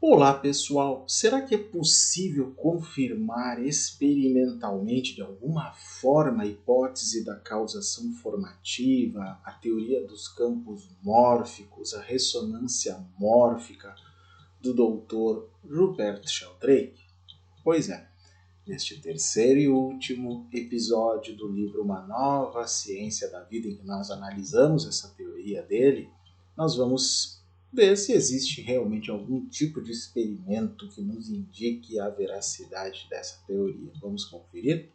Olá pessoal, será que é possível confirmar experimentalmente de alguma forma a hipótese da causação formativa, a teoria dos campos mórficos, a ressonância mórfica do Dr. Rupert Sheldrake? Pois é, neste terceiro e último episódio do livro Uma Nova Ciência da Vida, em que nós analisamos essa teoria dele, nós vamos ver se existe realmente algum tipo de experimento que nos indique a veracidade dessa teoria. Vamos conferir?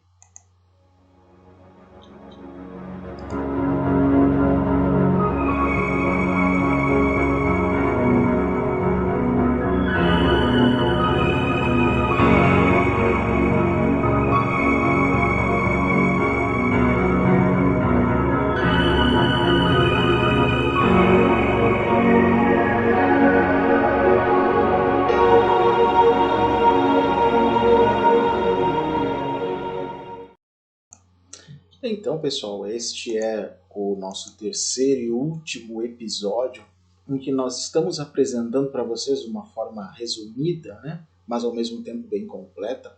Então, pessoal, este é o nosso terceiro e último episódio em que nós estamos apresentando para vocês de uma forma resumida, mas ao mesmo tempo bem completa,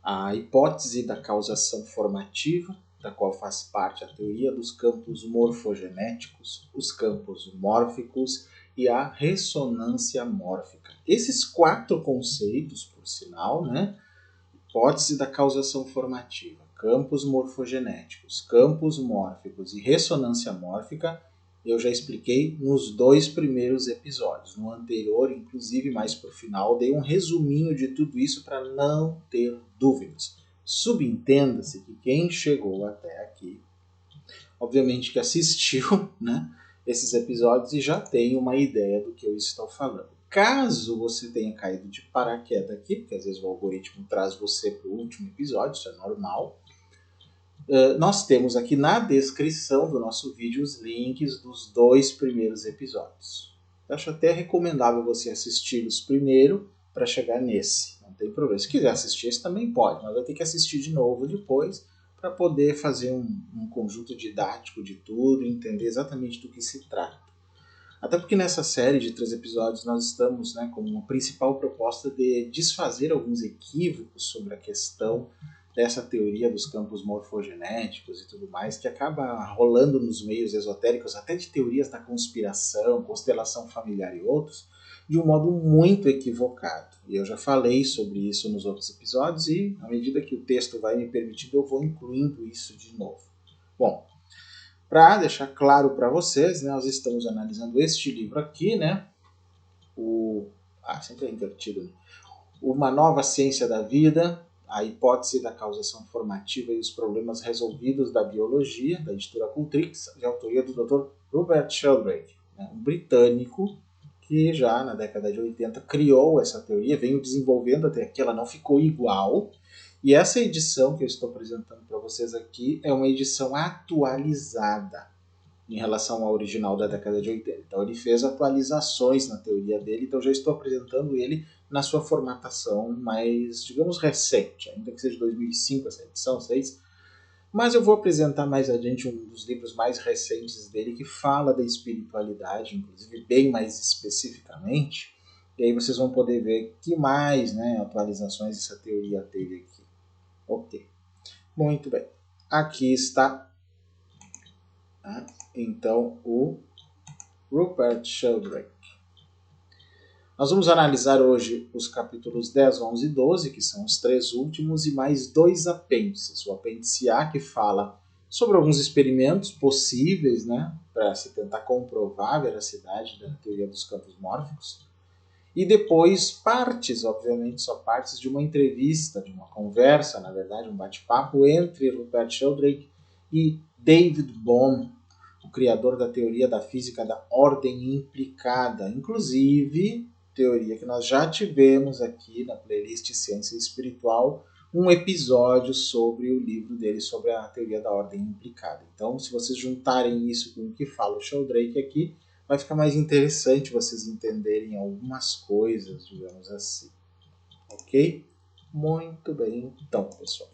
a hipótese da causação formativa, da qual faz parte a teoria dos campos morfogenéticos, os campos mórficos e a ressonância mórfica. Esses quatro conceitos, por sinal, hipótese da causação formativa, campos morfogenéticos, campos mórficos e ressonância mórfica, eu já expliquei nos dois primeiros episódios. No anterior, inclusive, mais para o final, dei um resuminho de tudo isso para não ter dúvidas. Subentenda-se que quem chegou até aqui, obviamente que assistiu esses episódios e já tem uma ideia do que eu estou falando. Caso você tenha caído de paraquedas aqui, porque às vezes o algoritmo traz você para o último episódio, isso é normal, nós temos aqui na descrição do nosso vídeo os links dos dois primeiros episódios. Eu acho até recomendável você assistir-los primeiro para chegar nesse. Não tem problema. Se quiser assistir esse também pode, mas vai ter que assistir de novo depois para poder fazer um conjunto didático de tudo e entender exatamente do que se trata. Até porque nessa série de 3 episódios nós estamos com uma principal proposta de desfazer alguns equívocos sobre a questão dessa teoria dos campos morfogenéticos e tudo mais, que acaba rolando nos meios esotéricos, até de teorias da conspiração, constelação familiar e outros, de um modo muito equivocado. E eu já falei sobre isso nos outros episódios e, à medida que o texto vai me permitindo, eu vou incluindo isso de novo. Bom, para deixar claro para vocês, nós estamos analisando este livro aqui, sempre é invertido, Uma Nova Ciência da Vida, a hipótese da causação formativa e os problemas resolvidos da biologia, da editora Cultrix, de autoria do Dr. Rupert Sheldrake, um britânico que já na década de 80 criou essa teoria, veio desenvolvendo até que ela não ficou igual. E essa edição que eu estou apresentando para vocês aqui é uma edição atualizada em relação ao original da década de 80. Então ele fez atualizações na teoria dele, então já estou apresentando ele na sua formatação mais, digamos, recente, ainda que seja 2005 essa edição, 6. Mas eu vou apresentar mais adiante um dos livros mais recentes dele que fala da espiritualidade, inclusive bem mais especificamente, e aí vocês vão poder ver que mais atualizações essa teoria teve aqui. Ok, muito bem. Aqui está então o Rupert Sheldrake. Nós vamos analisar hoje os capítulos 10, 11 e 12, que são os 3 últimos, e mais 2 apêndices. O apêndice A, que fala sobre alguns experimentos possíveis para se tentar comprovar a veracidade da teoria dos campos mórficos. E depois partes, obviamente só partes de uma entrevista, de uma conversa, na verdade, um bate-papo entre Rupert Sheldrake e David Bohm, o criador da teoria da física da ordem implicada. Inclusive, teoria que nós já tivemos aqui na playlist Ciência Espiritual, um episódio sobre o livro dele, sobre a teoria da ordem implicada. Então, se vocês juntarem isso com o que fala o Sheldrake aqui, vai ficar mais interessante vocês entenderem algumas coisas, digamos assim. Ok? Muito bem, então, pessoal.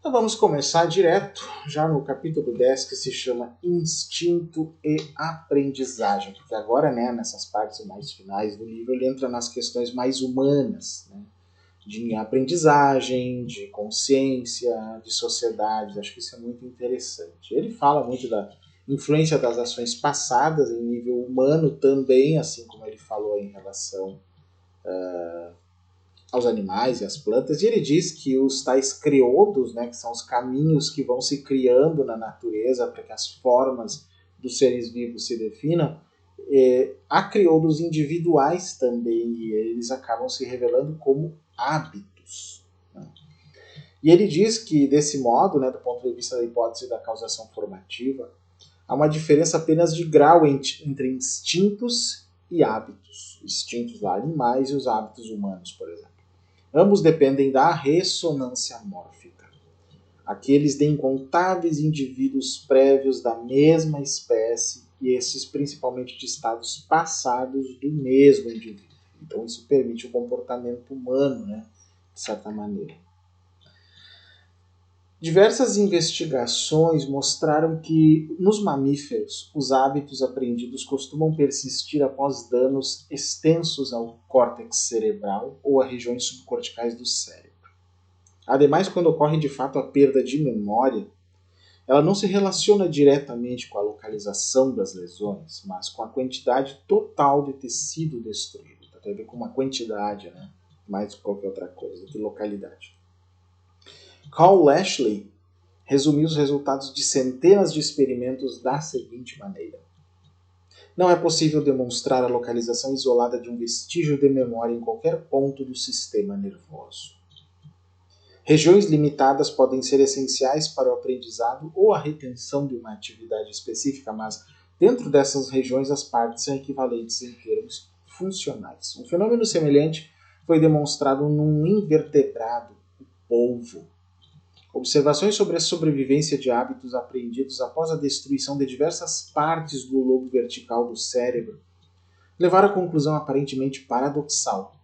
Então vamos começar direto, já no capítulo 10, que se chama Instinto e Aprendizagem, porque agora, né, nessas partes mais finais do livro, ele entra nas questões mais humanas, né, de aprendizagem, de consciência, de sociedade. Acho que isso é muito interessante. Ele fala muito da influência das ações passadas em nível humano também, assim como ele falou em relação aos animais e às plantas, e ele diz que os tais crioudos, né, que são os caminhos que vão se criando na natureza para que as formas dos seres vivos se definam, há crioudos individuais também, e eles acabam se revelando como hábitos. Né? E ele diz que, desse modo, né, do ponto de vista da hipótese da causação formativa, há uma diferença apenas de grau entre instintos e hábitos. Instintos lá animais e os hábitos humanos, por exemplo. Ambos dependem da ressonância mórfica. Aqueles de incontáveis indivíduos prévios da mesma espécie e esses principalmente de estados passados do mesmo indivíduo. Então isso permite o comportamento humano, né, de certa maneira. Diversas investigações mostraram que, nos mamíferos, os hábitos aprendidos costumam persistir após danos extensos ao córtex cerebral ou a regiões subcorticais do cérebro. Ademais, quando ocorre de fato a perda de memória, ela não se relaciona diretamente com a localização das lesões, mas com a quantidade total de tecido destruído. Tem a ver com uma quantidade, né? Mais do que qualquer outra coisa, de localidade. Carl Lashley resumiu os resultados de centenas de experimentos da seguinte maneira. Não é possível demonstrar a localização isolada de um vestígio de memória em qualquer ponto do sistema nervoso. Regiões limitadas podem ser essenciais para o aprendizado ou a retenção de uma atividade específica, mas dentro dessas regiões as partes são equivalentes em termos funcionais. Um fenômeno semelhante foi demonstrado num invertebrado, o polvo. Observações sobre a sobrevivência de hábitos aprendidos após a destruição de diversas partes do lobo vertical do cérebro levaram à conclusão aparentemente paradoxal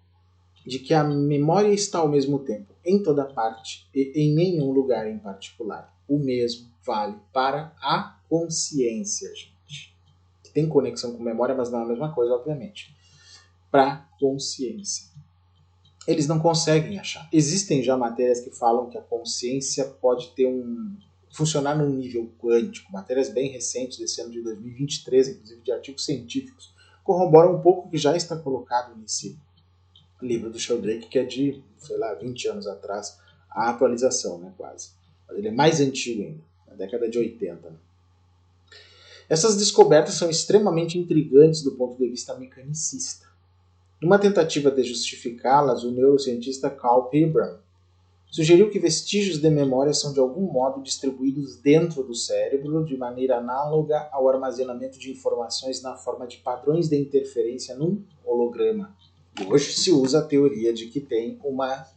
de que a memória está ao mesmo tempo em toda parte e em nenhum lugar em particular. O mesmo vale para a consciência, gente. Que tem conexão com memória, mas não é a mesma coisa, obviamente. Para a consciência. Eles não conseguem achar. Existem já matérias que falam que a consciência pode ter funcionar num nível quântico. Matérias bem recentes, desse ano de 2023, inclusive de artigos científicos, corroboram um pouco o que já está colocado nesse livro do Sheldrake, que é de, 20 anos atrás, a atualização, né, quase. Mas ele é mais antigo ainda, na década de 80. Né? Essas descobertas são extremamente intrigantes do ponto de vista mecanicista. Numa tentativa de justificá-las, o neurocientista Carl Pilbram sugeriu que vestígios de memória são de algum modo distribuídos dentro do cérebro de maneira análoga ao armazenamento de informações na forma de padrões de interferência num holograma. E hoje se usa a teoria de que tem uma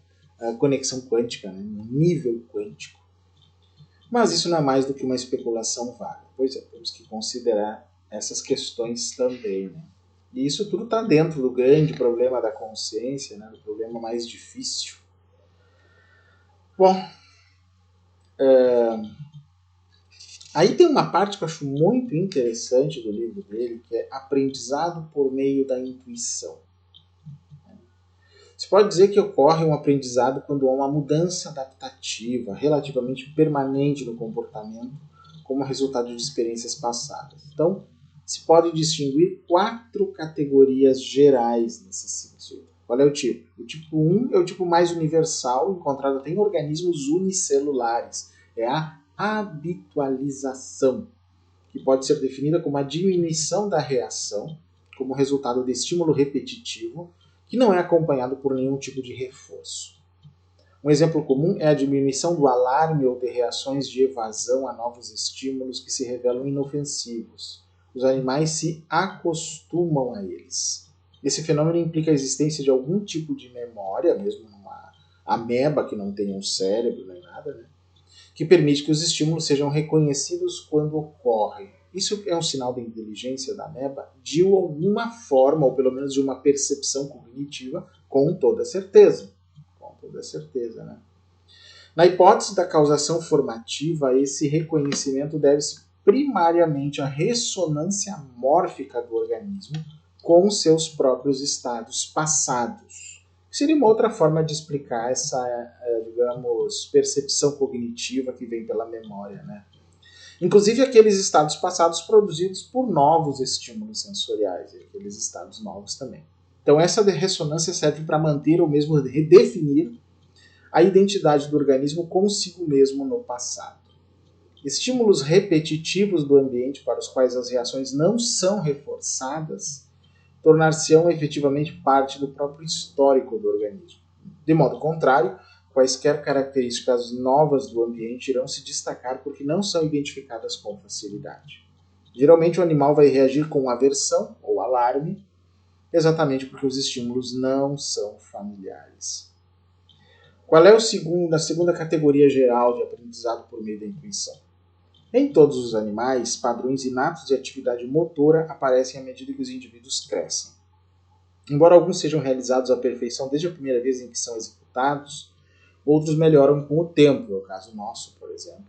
conexão quântica, né, um nível quântico. Mas isso não é mais do que uma especulação vaga. Pois é, temos que considerar essas questões também, né? E isso tudo está dentro do grande problema da consciência, né, do problema mais difícil. Bom, aí tem uma parte que eu acho muito interessante do livro dele, que é aprendizado por meio da intuição. Se pode dizer que ocorre um aprendizado quando há uma mudança adaptativa relativamente permanente no comportamento como resultado de experiências passadas. Então, se pode distinguir 4 categorias gerais nesse sentido. Qual é o tipo? O tipo 1 é o tipo mais universal, encontrado até em organismos unicelulares. É a habitualização, que pode ser definida como a diminuição da reação como resultado de estímulo repetitivo que não é acompanhado por nenhum tipo de reforço. Um exemplo comum é a diminuição do alarme ou de reações de evasão a novos estímulos que se revelam inofensivos. Os animais se acostumam a eles. Esse fenômeno implica a existência de algum tipo de memória, mesmo uma ameba que não tenha um cérebro nem nada, né? Que permite que os estímulos sejam reconhecidos quando ocorrem. Isso é um sinal da inteligência da ameba de alguma forma, ou pelo menos de uma percepção cognitiva, com toda certeza. Com toda certeza, né? Na hipótese da causação formativa, esse reconhecimento deve-se primariamente à ressonância mórfica do organismo com seus próprios estados passados. Seria uma outra forma de explicar essa, digamos, percepção cognitiva que vem pela memória, né? Inclusive aqueles estados passados produzidos por novos estímulos sensoriais, e aqueles estados novos também. Então essa ressonância serve para manter ou mesmo redefinir a identidade do organismo consigo mesmo no passado. Estímulos repetitivos do ambiente para os quais as reações não são reforçadas tornar-se-ão efetivamente parte do próprio histórico do organismo. De modo contrário, quaisquer características novas do ambiente irão se destacar porque não são identificadas com facilidade. Geralmente o animal vai reagir com aversão ou alarme, exatamente porque os estímulos não são familiares. Qual é a segunda categoria geral de aprendizado por meio da intuição? Em todos os animais, padrões inatos de atividade motora aparecem à medida que os indivíduos crescem. Embora alguns sejam realizados à perfeição desde a primeira vez em que são executados, outros melhoram com o tempo, é o caso nosso, por exemplo.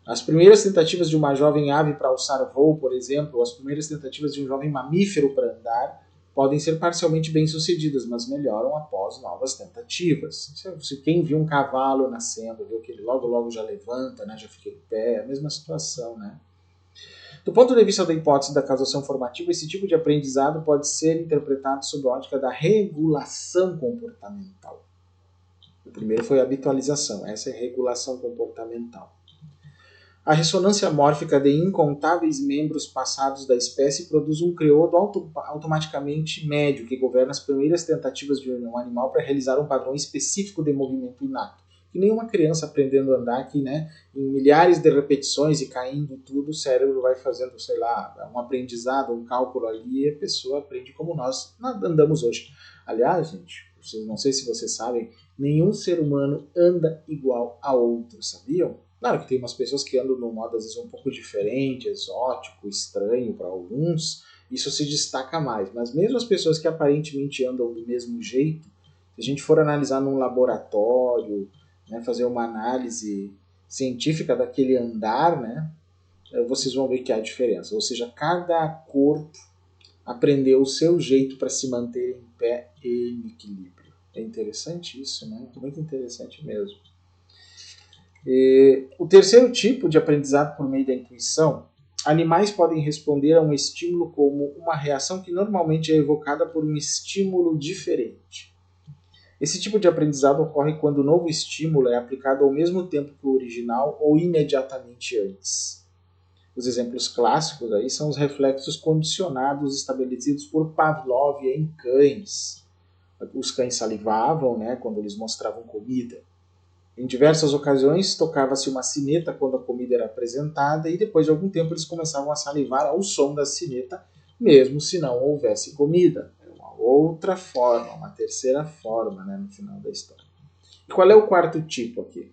As primeiras tentativas de uma jovem ave para alçar voo, por exemplo, ou as primeiras tentativas de um jovem mamífero para andar, podem ser parcialmente bem-sucedidas, mas melhoram após novas tentativas. Se quem viu um cavalo nascendo, viu que ele logo já levanta, né, já fica em pé, é a mesma situação, né? Do ponto de vista da hipótese da causação formativa, esse tipo de aprendizado pode ser interpretado sob a ótica da regulação comportamental. O primeiro foi a habitualização, essa é a regulação comportamental. A ressonância mórfica de incontáveis membros passados da espécie produz um crioulo automaticamente médio que governa as primeiras tentativas de um animal para realizar um padrão específico de movimento inato. Que nem uma criança aprendendo a andar que, né, em milhares de repetições e caindo tudo, o cérebro vai fazendo, sei lá, um aprendizado, um cálculo ali e a pessoa aprende como nós andamos hoje. Aliás, gente, não sei se vocês sabem, nenhum ser humano anda igual a outro, sabiam? Claro que tem umas pessoas que andam num modo às vezes um pouco diferente, exótico, estranho para alguns, isso se destaca mais. Mas mesmo as pessoas que aparentemente andam do mesmo jeito, se a gente for analisar num laboratório, né, fazer uma análise científica daquele andar, né, vocês vão ver que há diferença. Ou seja, cada corpo aprendeu o seu jeito para se manter em pé e em equilíbrio. É interessante isso, né? Muito interessante mesmo. O terceiro tipo de aprendizado por meio da intuição, animais podem responder a um estímulo como uma reação que normalmente é evocada por um estímulo diferente. Esse tipo de aprendizado ocorre quando o novo estímulo é aplicado ao mesmo tempo que o original ou imediatamente antes. Os exemplos clássicos aí são os reflexos condicionados estabelecidos por Pavlov em cães. Os cães salivavam, né, quando eles mostravam comida. Em diversas ocasiões, tocava-se uma sineta quando a comida era apresentada e depois de algum tempo eles começavam a salivar ao som da sineta, mesmo se não houvesse comida. É uma outra forma, uma terceira forma, né, no final da história. E qual é o quarto tipo aqui?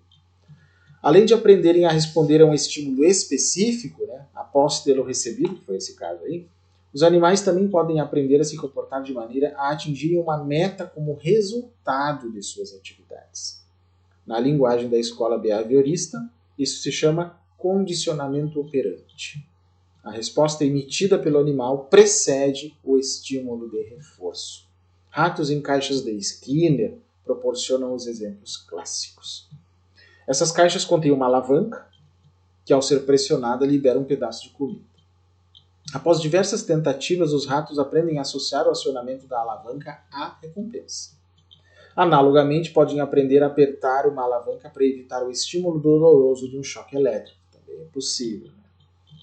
Além de aprenderem a responder a um estímulo específico, né, após tê-lo recebido, que foi esse caso aí, os animais também podem aprender a se comportar de maneira a atingirem uma meta como resultado de suas atividades. Na linguagem da escola behaviorista, isso se chama condicionamento operante. A resposta emitida pelo animal precede o estímulo de reforço. Ratos em caixas de Skinner proporcionam os exemplos clássicos. Essas caixas contêm uma alavanca, que ao ser pressionada libera um pedaço de comida. Após diversas tentativas, os ratos aprendem a associar o acionamento da alavanca à recompensa. Analogamente, podem aprender a apertar uma alavanca para evitar o estímulo doloroso de um choque elétrico. Também é possível. Né?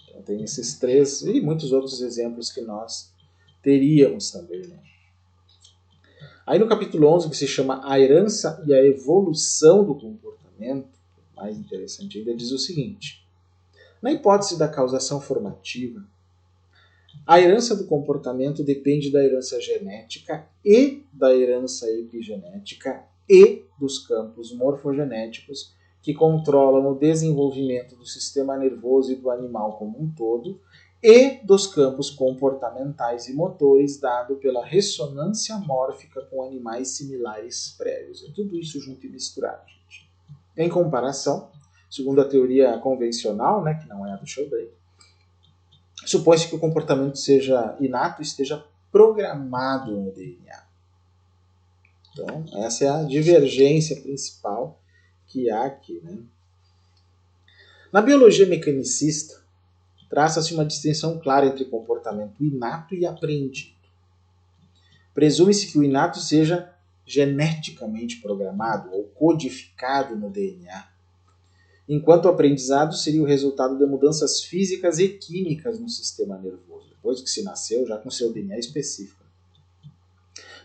Então, tem esses três e muitos outros exemplos que nós teríamos também. Né? Aí no capítulo 11, que se chama A Herança e a Evolução do Comportamento, mais interessante ainda, diz o seguinte. Na hipótese da causação formativa, a herança do comportamento depende da herança genética e da herança epigenética e dos campos morfogenéticos que controlam o desenvolvimento do sistema nervoso e do animal como um todo e dos campos comportamentais e motores dado pela ressonância mórfica com animais similares prévios. É tudo isso junto e misturado, gente. Em comparação, segundo a teoria convencional, né, que não é a do Sheldrake, supõe-se que o comportamento seja inato e esteja programado no DNA. Então, essa é a divergência principal que há aqui, né? Na biologia mecanicista, traça-se uma distinção clara entre comportamento inato e aprendido. Presume-se que o inato seja geneticamente programado ou codificado no DNA, enquanto o aprendizado seria o resultado de mudanças físicas e químicas no sistema nervoso, depois que se nasceu já com seu DNA específico.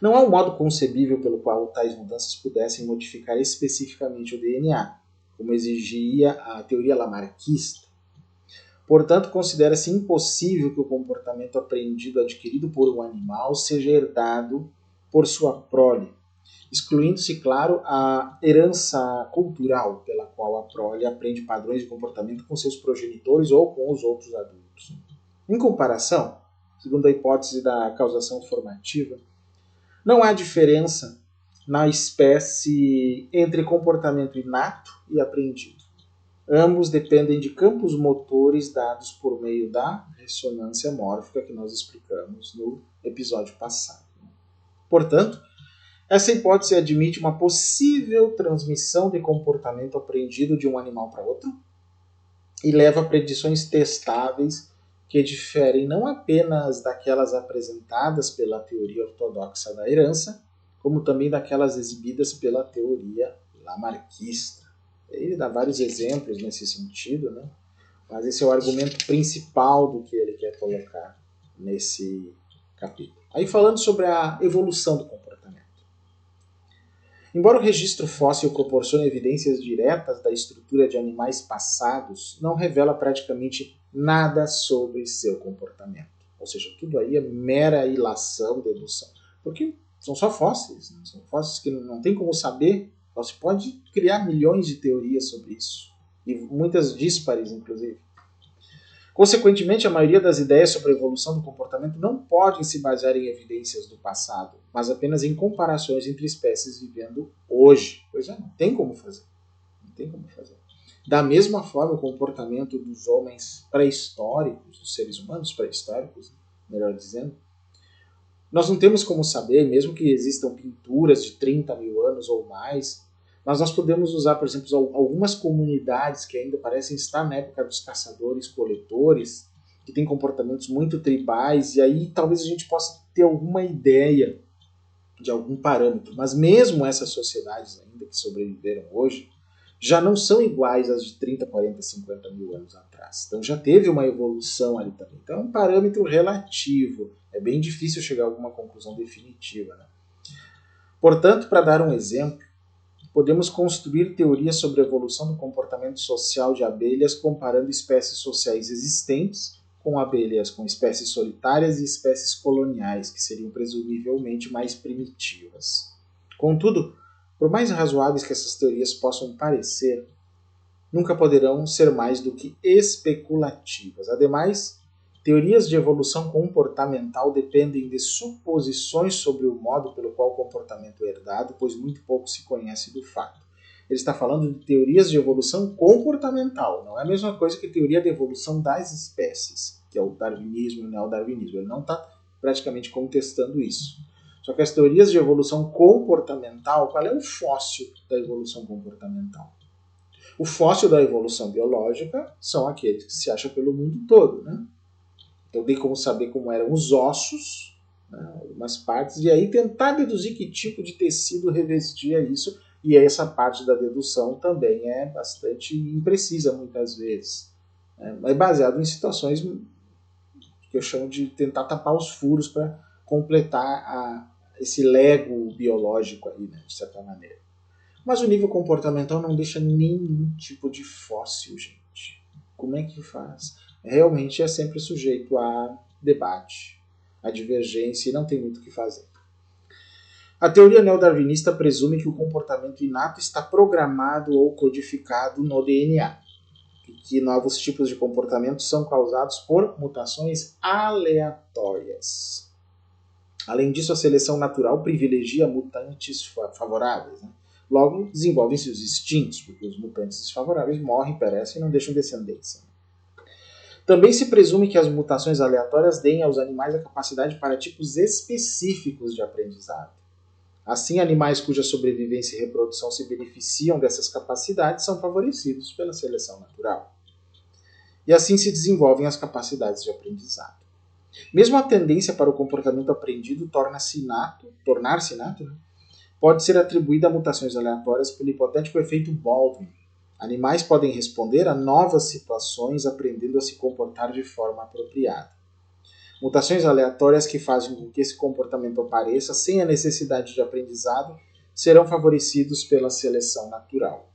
Não há um modo concebível pelo qual tais mudanças pudessem modificar especificamente o DNA, como exigia a teoria lamarckista. Portanto, considera-se impossível que o comportamento aprendido adquirido por um animal seja herdado por sua prole, excluindo-se, claro, a herança cultural pela qual a prole aprende padrões de comportamento com seus progenitores ou com os outros adultos. Em comparação, segundo a hipótese da causação formativa, não há diferença na espécie entre comportamento inato e aprendido. Ambos dependem de campos motores dados por meio da ressonância mórfica que nós explicamos no episódio passado. Portanto, essa hipótese admite uma possível transmissão de comportamento aprendido de um animal para outro e leva a predições testáveis que diferem não apenas daquelas apresentadas pela teoria ortodoxa da herança, como também daquelas exibidas pela teoria lamarckista. Ele dá vários exemplos nesse sentido, né? Mas esse é o argumento principal do que ele quer colocar nesse capítulo. Aí falando sobre a evolução do comportamento. Embora o registro fóssil proporcione evidências diretas da estrutura de animais passados, não revela praticamente nada sobre seu comportamento. Ou seja, tudo aí é mera ilação, dedução. Porque são só fósseis, né? São fósseis que não tem como saber. Você pode criar milhões de teorias sobre isso, e muitas díspares, inclusive. Consequentemente, a maioria das ideias sobre a evolução do comportamento não podem se basear em evidências do passado, mas apenas em comparações entre espécies vivendo hoje. Pois é, não tem como fazer. Não tem como fazer. Da mesma forma, o comportamento dos homens pré-históricos, dos seres humanos pré-históricos, melhor dizendo, nós não temos como saber, mesmo que existam pinturas de 30 mil anos ou mais, mas nós podemos usar, por exemplo, algumas comunidades que ainda parecem estar na época dos caçadores-coletores, que têm comportamentos muito tribais, e aí talvez a gente possa ter alguma ideia de algum parâmetro. Mas mesmo essas sociedades ainda que sobreviveram hoje, já não são iguais às de 30, 40, 50 mil anos atrás. Então já teve uma evolução ali também. Então é um parâmetro relativo. É bem difícil chegar a alguma conclusão definitiva, né? Portanto, para dar um exemplo, podemos construir teorias sobre a evolução do comportamento social de abelhas comparando espécies sociais existentes com abelhas com espécies solitárias e espécies coloniais, que seriam presumivelmente mais primitivas. Contudo, por mais razoáveis que essas teorias possam parecer, nunca poderão ser mais do que especulativas. Ademais, teorias de evolução comportamental dependem de suposições sobre o modo pelo qual o comportamento é herdado, pois muito pouco se conhece do fato. Ele está falando de teorias de evolução comportamental, não é a mesma coisa que teoria de evolução das espécies, que é o darwinismo e o neodarwinismo. Ele não está praticamente contestando isso. Só que as teorias de evolução comportamental, qual é o fóssil da evolução comportamental? O fóssil da evolução biológica são aqueles que se acham pelo mundo todo, né? Então tem como saber como eram os ossos, né, algumas partes, e aí tentar deduzir que tipo de tecido revestia isso, e essa parte da dedução também é bastante imprecisa muitas vezes. Né? É baseado em situações que eu chamo de tentar tapar os furos para completar esse lego biológico aí, né, de certa maneira. Mas o nível comportamental não deixa nenhum tipo de fóssil, gente. Como é que faz? Realmente é sempre sujeito a debate, a divergência, e não tem muito o que fazer. A teoria neodarwinista presume que o comportamento inato está programado ou codificado no DNA, e que novos tipos de comportamento são causados por mutações aleatórias. Além disso, a seleção natural privilegia mutantes favoráveis, né? Logo, desenvolvem-se os instintos, porque os mutantes desfavoráveis morrem, perecem e não deixam descendência. Também se presume que as mutações aleatórias deem aos animais a capacidade para tipos específicos de aprendizado. Assim, animais cuja sobrevivência e reprodução se beneficiam dessas capacidades são favorecidos pela seleção natural. E assim se desenvolvem as capacidades de aprendizado. Mesmo a tendência para o comportamento aprendido tornar-se inato, pode ser atribuída a mutações aleatórias pelo hipotético efeito Baldwin. Animais podem responder a novas situações aprendendo a se comportar de forma apropriada. Mutações aleatórias que fazem com que esse comportamento apareça sem a necessidade de aprendizado serão favorecidos pela seleção natural.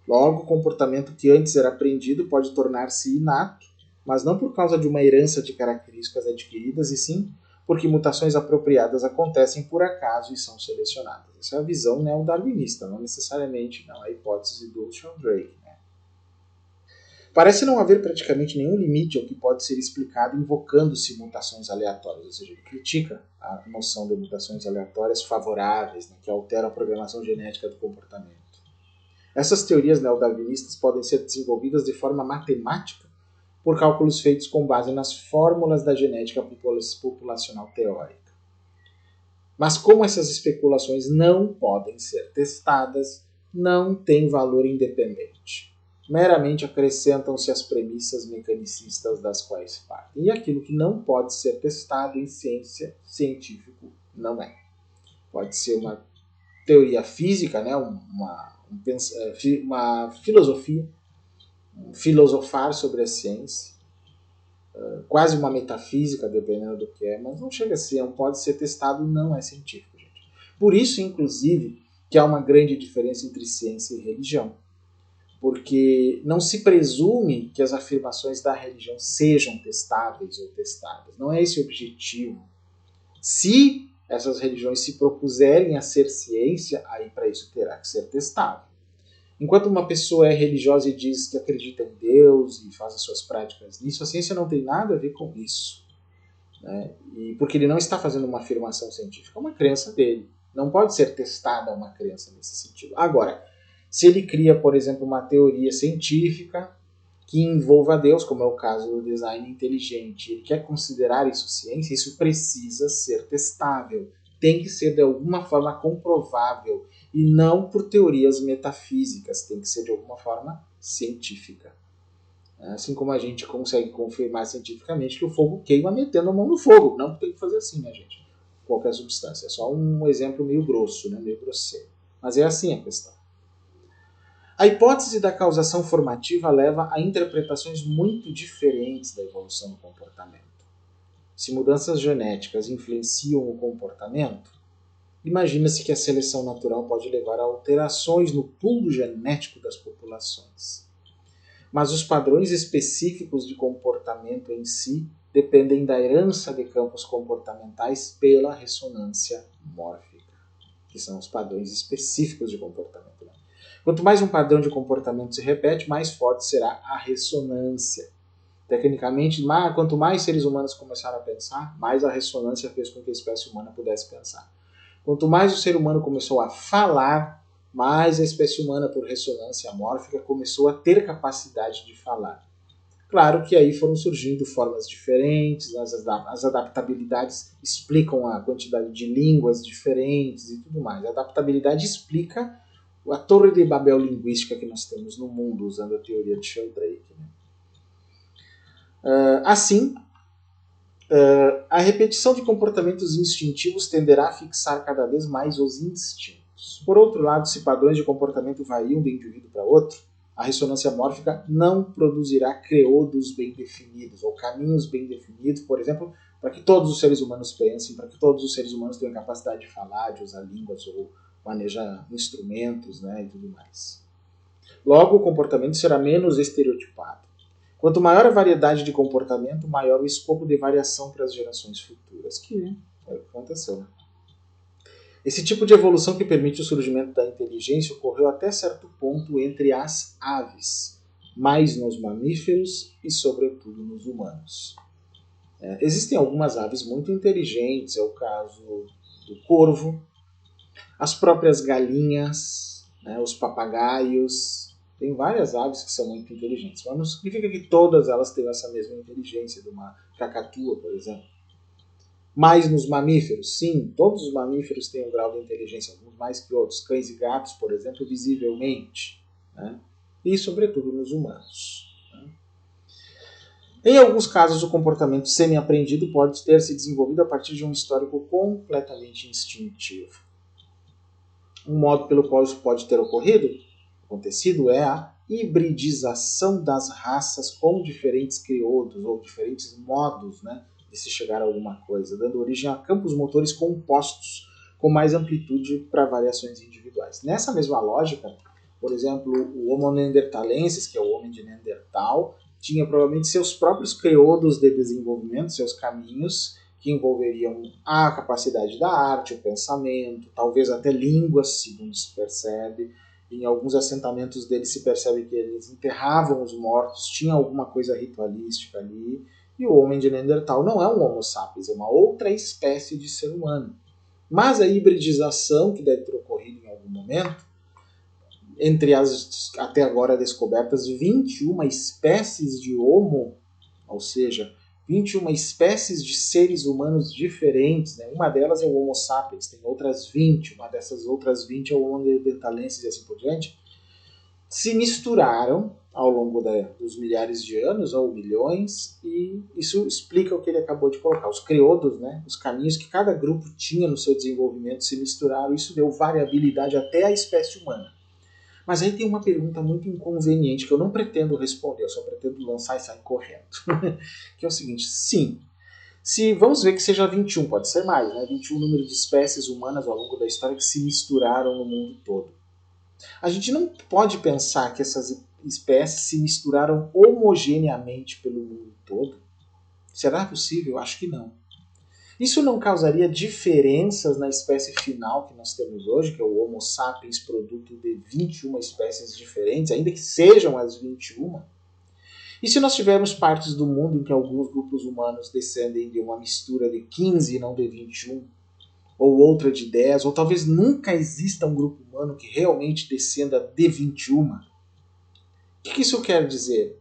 Logo, o comportamento que antes era aprendido pode tornar-se inato, mas não por causa de uma herança de características adquiridas, e sim porque mutações apropriadas acontecem por acaso e são selecionadas. Essa é a visão neo-darwinista, não necessariamente a hipótese do Sheldrake. Parece não haver praticamente nenhum limite ao que pode ser explicado invocando-se mutações aleatórias, ou seja, ele critica a noção de mutações aleatórias favoráveis, que alteram a programação genética do comportamento. Essas teorias neo-darwinistas podem ser desenvolvidas de forma matemática por cálculos feitos com base nas fórmulas da genética populacional teórica. Mas como essas especulações não podem ser testadas, não têm valor independente. Meramente acrescentam-se as premissas mecanicistas das quais partem. E aquilo que não pode ser testado em ciência, científico não é. Pode ser uma teoria física, né? uma filosofia, filosofar sobre a ciência, quase uma metafísica, dependendo do que é, mas não chega a ser, não pode ser testado, não é científico, gente. Por isso, inclusive, que há uma grande diferença entre ciência e religião. Porque não se presume que as afirmações da religião sejam testáveis ou testadas. Não é esse o objetivo. Se essas religiões se propuserem a ser ciência, aí para isso terá que ser testável. Enquanto uma pessoa é religiosa e diz que acredita em Deus e faz as suas práticas nisso, a ciência não tem nada a ver com isso. Né? E porque ele não está fazendo uma afirmação científica, é uma crença dele. Não pode ser testada uma crença nesse sentido. Agora, se ele cria, por exemplo, uma teoria científica que envolva Deus, como é o caso do design inteligente, ele quer considerar isso ciência, isso precisa ser testável. Tem que ser de alguma forma comprovável e não por teorias metafísicas, tem que ser de alguma forma científica. Assim como a gente consegue confirmar cientificamente que o fogo queima metendo a mão no fogo. Não tem que fazer assim, né, gente? Qualquer substância. É só um exemplo meio grosso, né, meio grosseiro. Mas é assim a questão. A hipótese da causação formativa leva a interpretações muito diferentes da evolução do comportamento. Se mudanças genéticas influenciam o comportamento, imagina-se que a seleção natural pode levar a alterações no pool genético das populações. Mas os padrões específicos de comportamento em si dependem da herança de campos comportamentais pela ressonância mórfica, que são os padrões específicos de comportamento. Quanto mais um padrão de comportamento se repete, mais forte será a ressonância. Tecnicamente, quanto mais seres humanos começaram a pensar, mais a ressonância fez com que a espécie humana pudesse pensar. Quanto mais o ser humano começou a falar, mais a espécie humana, por ressonância mórfica, começou a ter capacidade de falar. Claro que aí foram surgindo formas diferentes, as adaptabilidades explicam a quantidade de línguas diferentes e tudo mais. A adaptabilidade explica a torre de Babel linguística que nós temos no mundo, usando a teoria de Sheldrake. Assim, a repetição de comportamentos instintivos tenderá a fixar cada vez mais os instintos. Por outro lado, se padrões de comportamento variam de indivíduo para outro, a ressonância mórfica não produzirá creodos bem definidos, ou caminhos bem definidos, por exemplo, para que todos os seres humanos pensem, para que todos os seres humanos tenham capacidade de falar, de usar línguas, ou manejar instrumentos, né, e tudo mais. Logo, o comportamento será menos estereotipado. Quanto maior a variedade de comportamento, maior o escopo de variação para as gerações futuras, que é o que aconteceu. Esse tipo de evolução que permite o surgimento da inteligência ocorreu até certo ponto entre as aves, mais nos mamíferos e, sobretudo, nos humanos. Existem algumas aves muito inteligentes, é o caso do corvo, as próprias galinhas, né? Os papagaios. Tem várias aves que são muito inteligentes, mas não significa que todas elas tenham essa mesma inteligência de uma cacatua, por exemplo. Mas nos mamíferos, sim, todos os mamíferos têm um grau de inteligência, alguns mais que outros. Cães e gatos, por exemplo, visivelmente. Né? E, sobretudo, nos humanos. Né? Em alguns casos, o comportamento semi-aprendido pode ter se desenvolvido a partir de um histórico completamente instintivo. Um modo pelo qual isso pode ter acontecido, é a hibridização das raças com diferentes crioudos ou diferentes modos, né, de se chegar a alguma coisa, dando origem a campos motores compostos com mais amplitude para variações individuais. Nessa mesma lógica, por exemplo, o Homo neanderthalensis, que é o homem de Neandertal, tinha provavelmente seus próprios crioudos de desenvolvimento, seus caminhos, que envolveriam a capacidade da arte, o pensamento, talvez até línguas, segundo se percebe. Em alguns assentamentos deles se percebe que eles enterravam os mortos, tinha alguma coisa ritualística ali. E o homem de Neandertal não é um Homo sapiens, é uma outra espécie de ser humano. Mas a hibridização, que deve ter ocorrido em algum momento, entre as até agora descobertas 21 espécies de Homo, ou seja, 21 espécies de seres humanos diferentes, né? Uma delas é o Homo sapiens, tem outras 20, uma dessas outras 20 é o Homo neanderthalensis e assim por diante, se misturaram ao longo dos milhares de anos, ou milhões, e isso explica o que ele acabou de colocar. Os crioudos, né? Os caminhos que cada grupo tinha no seu desenvolvimento se misturaram, isso deu variabilidade até à espécie humana. Mas aí tem uma pergunta muito inconveniente que eu não pretendo responder, eu só pretendo lançar e sair correndo. Que é o seguinte, sim, se vamos ver que seja 21, pode ser mais, né? 21 número de espécies humanas ao longo da história que se misturaram no mundo todo. A gente não pode pensar que essas espécies se misturaram homogeneamente pelo mundo todo. Será possível? Acho que não. Isso não causaria diferenças na espécie final que nós temos hoje, que é o Homo sapiens, produto de 21 espécies diferentes, ainda que sejam as 21? E se nós tivermos partes do mundo em que alguns grupos humanos descendem de uma mistura de 15 e não de 21, ou outra de 10, ou talvez nunca exista um grupo humano que realmente descenda de 21? O que isso quer dizer?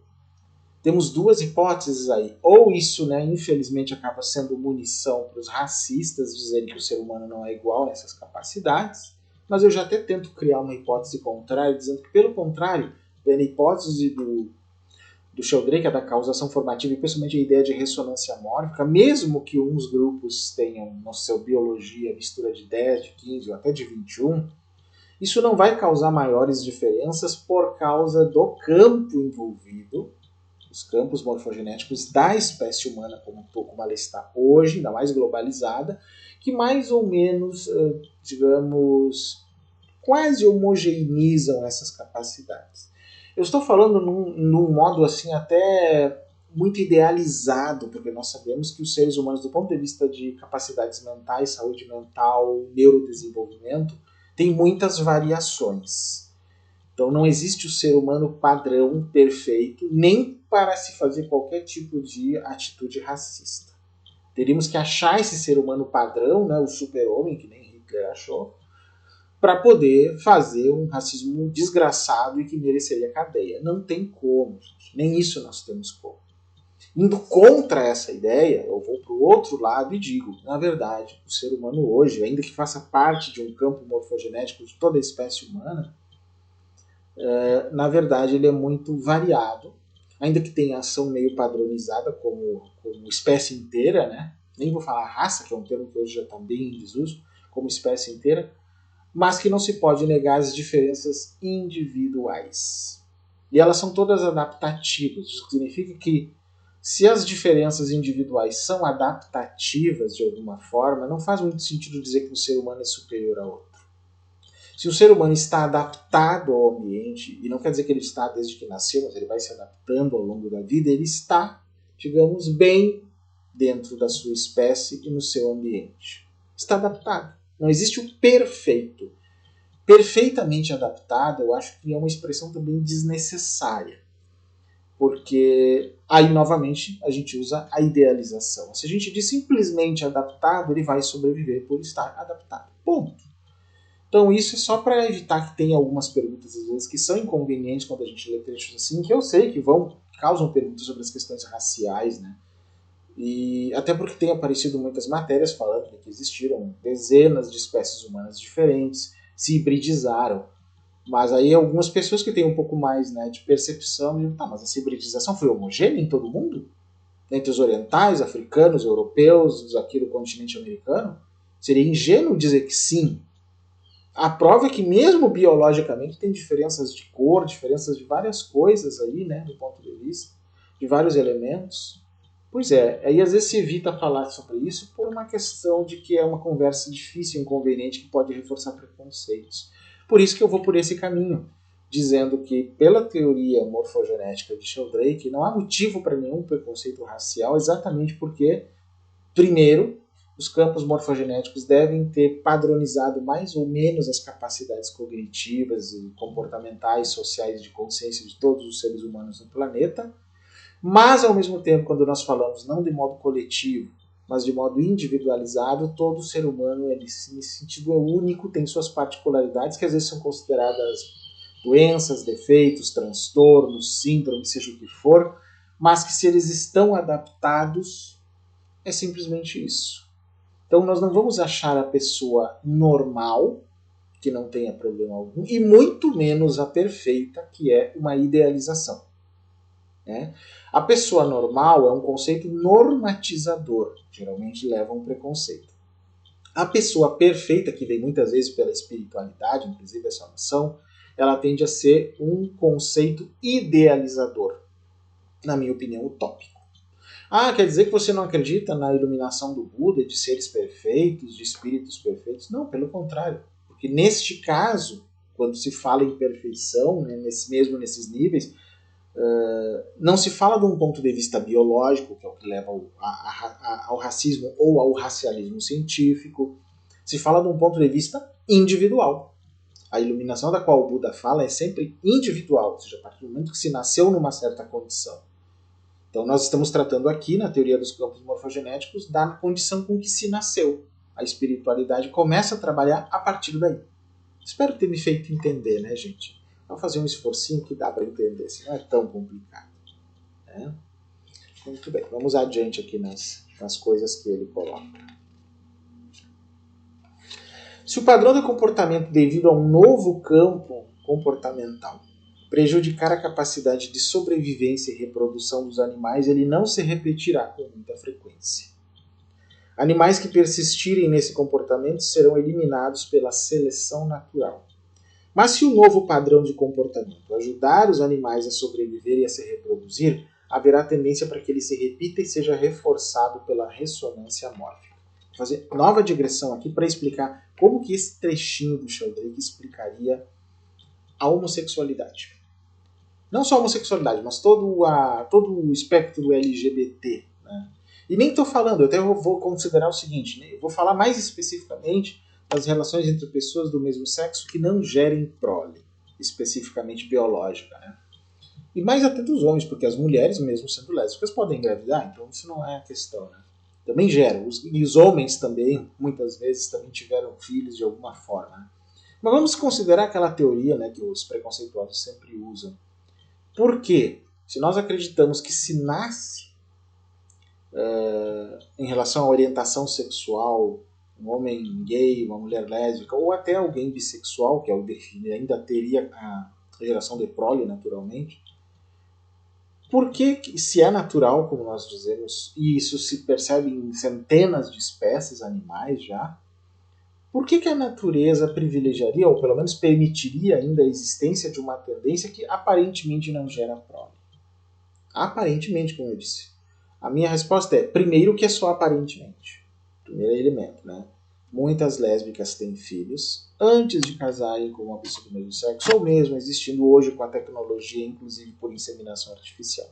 Temos duas hipóteses aí. Ou isso, né, infelizmente, acaba sendo munição para os racistas dizerem que o ser humano não é igual nessas capacidades, mas eu já até tento criar uma hipótese contrária, dizendo que, pelo contrário, na hipótese do Sheldrake, a da causação formativa, e principalmente a ideia de ressonância mórfica, mesmo que uns grupos tenham na sua biologia mistura de 10, de 15 ou até de 21, isso não vai causar maiores diferenças por causa do campo envolvido, os campos morfogenéticos da espécie humana como ela está hoje, ainda mais globalizada, que mais ou menos, digamos, quase homogeneizam essas capacidades. Eu estou falando num modo assim até muito idealizado, porque nós sabemos que os seres humanos, do ponto de vista de capacidades mentais, saúde mental, neurodesenvolvimento, têm muitas variações. Então não existe o ser humano padrão perfeito, nem para se fazer qualquer tipo de atitude racista. Teríamos que achar esse ser humano padrão, né, o super-homem, que nem Hitler achou, para poder fazer um racismo desgraçado e que mereceria cadeia. Não tem como, gente. Nem isso nós temos como. Indo contra essa ideia, eu vou para o outro lado e digo, na verdade, o ser humano hoje, ainda que faça parte de um campo morfogenético de toda a espécie humana, na verdade ele é muito variado, ainda que tenha ação meio padronizada como espécie inteira, né? Nem vou falar raça, que é um termo que hoje já está bem em desuso, como espécie inteira, mas que não se pode negar as diferenças individuais. E elas são todas adaptativas, isso significa que se as diferenças individuais são adaptativas de alguma forma, não faz muito sentido dizer que um ser humano é superior a outro. Se o ser humano está adaptado ao ambiente, e não quer dizer que ele está desde que nasceu, mas ele vai se adaptando ao longo da vida, ele está, digamos, bem dentro da sua espécie e no seu ambiente. Está adaptado. Não existe o perfeito. Perfeitamente adaptado, eu acho que é uma expressão também desnecessária. Porque aí, novamente, a gente usa a idealização. Se a gente diz simplesmente adaptado, ele vai sobreviver por estar adaptado. Ponto. Então isso é só para evitar que tenha algumas perguntas, às vezes, que são inconvenientes quando a gente lê trechos assim, que eu sei que causam perguntas sobre as questões raciais, né? E até porque tem aparecido muitas matérias falando que existiram dezenas de espécies humanas diferentes, se hibridizaram. Mas aí algumas pessoas que têm um pouco mais, né, de percepção dizem, tá, mas essa hibridização foi homogênea em todo mundo? Entre os orientais, africanos, europeus, aqui do continente americano? Seria ingênuo dizer que sim. A prova é que mesmo biologicamente tem diferenças de cor, diferenças de várias coisas aí, né, do ponto de vista, de vários elementos. Pois é, aí às vezes se evita falar sobre isso por uma questão de que é uma conversa difícil e inconveniente que pode reforçar preconceitos. Por isso que eu vou por esse caminho, dizendo que pela teoria morfogenética de Sheldrake não há motivo para nenhum preconceito racial, exatamente porque, primeiro, os campos morfogenéticos devem ter padronizado mais ou menos as capacidades cognitivas e comportamentais, sociais de consciência de todos os seres humanos no planeta, mas, ao mesmo tempo, quando nós falamos não de modo coletivo, mas de modo individualizado, todo ser humano, ele, nesse sentido, é único, tem suas particularidades, que às vezes são consideradas doenças, defeitos, transtornos, síndromes, seja o que for, mas que se eles estão adaptados, é simplesmente isso. Então nós não vamos achar a pessoa normal, que não tenha problema algum, e muito menos a perfeita, que é uma idealização. Né? A pessoa normal é um conceito normatizador, geralmente leva a um preconceito. A pessoa perfeita, que vem muitas vezes pela espiritualidade, inclusive essa noção, ela tende a ser um conceito idealizador, na minha opinião, utópico. Ah, quer dizer que você não acredita na iluminação do Buda, de seres perfeitos, de espíritos perfeitos? Não, pelo contrário. Porque neste caso, quando se fala em perfeição, né, mesmo nesses níveis, não se fala de um ponto de vista biológico, que é o que leva ao racismo ou ao racialismo científico. Se fala de um ponto de vista individual. A iluminação da qual o Buda fala é sempre individual, ou seja, a partir do momento que se nasceu numa certa condição. Então nós estamos tratando aqui, na teoria dos campos morfogenéticos, da condição com que se nasceu. A espiritualidade começa a trabalhar a partir daí. Espero ter me feito entender, né, gente? Vamos fazer um esforcinho que dá para entender, se não é tão complicado. Né? Muito bem, vamos adiante aqui nas coisas que ele coloca. Se o padrão de comportamento devido a um novo campo comportamental prejudicar a capacidade de sobrevivência e reprodução dos animais, ele não se repetirá com muita frequência. Animais que persistirem nesse comportamento serão eliminados pela seleção natural. Mas se o novo padrão de comportamento ajudar os animais a sobreviver e a se reproduzir, haverá tendência para que ele se repita e seja reforçado pela ressonância mórfica. Vou fazer nova digressão aqui para explicar como que esse trechinho do Sheldrake explicaria a homossexualidade. Não só a homossexualidade, mas todo o espectro do LGBT. Né? E nem estou falando, eu até vou considerar o seguinte, né? Eu vou falar mais especificamente das relações entre pessoas do mesmo sexo que não gerem prole, especificamente biológica. Né? E mais até dos homens, porque as mulheres, mesmo sendo lésbicas, podem engravidar, então isso não é a questão. Né? Também geram. E os homens também, muitas vezes, também tiveram filhos de alguma forma. Né? Mas vamos considerar aquela teoria, né, que os preconceituosos sempre usam. Por quê? Se nós acreditamos que se nasce em relação à orientação sexual, um homem gay, uma mulher lésbica, ou até alguém bissexual, que é o define, ainda teria a geração de prole naturalmente, por que, se é natural, como nós dizemos, e isso se percebe em centenas de espécies animais já, por que a natureza privilegiaria, ou pelo menos permitiria ainda a existência de uma tendência que aparentemente não gera prole? Aparentemente, como eu disse. A minha resposta é, primeiro, que é só aparentemente. Primeiro elemento, né? Muitas lésbicas têm filhos antes de casarem com uma pessoa do mesmo sexo, ou mesmo existindo hoje com a tecnologia, inclusive por inseminação artificial.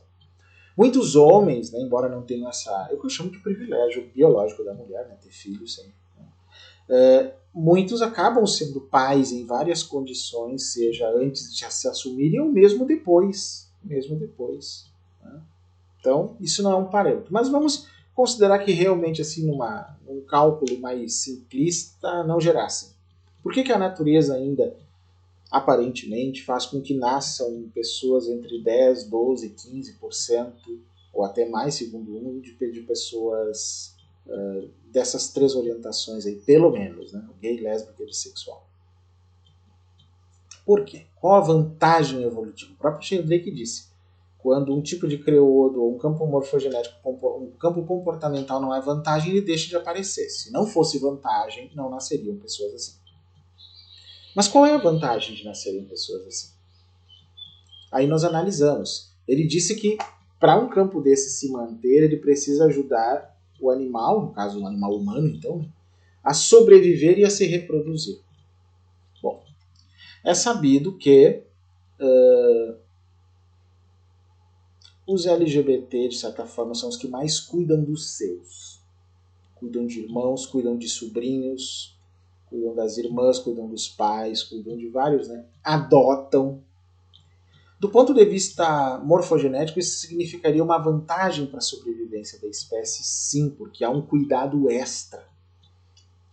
Muitos homens, né, embora não tenham eu chamo de privilégio biológico da mulher, né, ter filhos sempre. Muitos acabam sendo pais em várias condições, seja antes de se assumirem ou mesmo depois. Né? Então, isso não é um parâmetro. Mas vamos considerar que realmente, assim, num cálculo mais simplista, não gerassem. Por que a natureza ainda, aparentemente, faz com que nasçam pessoas entre 10, 12, 15%, ou até mais, segundo um, de pessoas dessas três orientações aí, pelo menos, né? O gay, lésbico e bissexual. Por quê? Qual a vantagem evolutiva? O próprio Sheldrake disse, quando um tipo de creodo ou um campo morfogenético, um campo comportamental não é vantagem, ele deixa de aparecer. Se não fosse vantagem, não nasceriam pessoas assim. Mas qual é a vantagem de nascerem pessoas assim? Aí nós analisamos. Ele disse que para um campo desse se manter, ele precisa ajudar o animal, no caso o animal humano então, a sobreviver e a se reproduzir. Bom, é sabido que os LGBT, de certa forma, são os que mais cuidam dos seus. Cuidam de irmãos, cuidam de sobrinhos, cuidam das irmãs, cuidam dos pais, cuidam de vários, né? Adotam. Do ponto de vista morfogenético, isso significaria uma vantagem para a sobrevivência da espécie, sim, porque há um cuidado extra.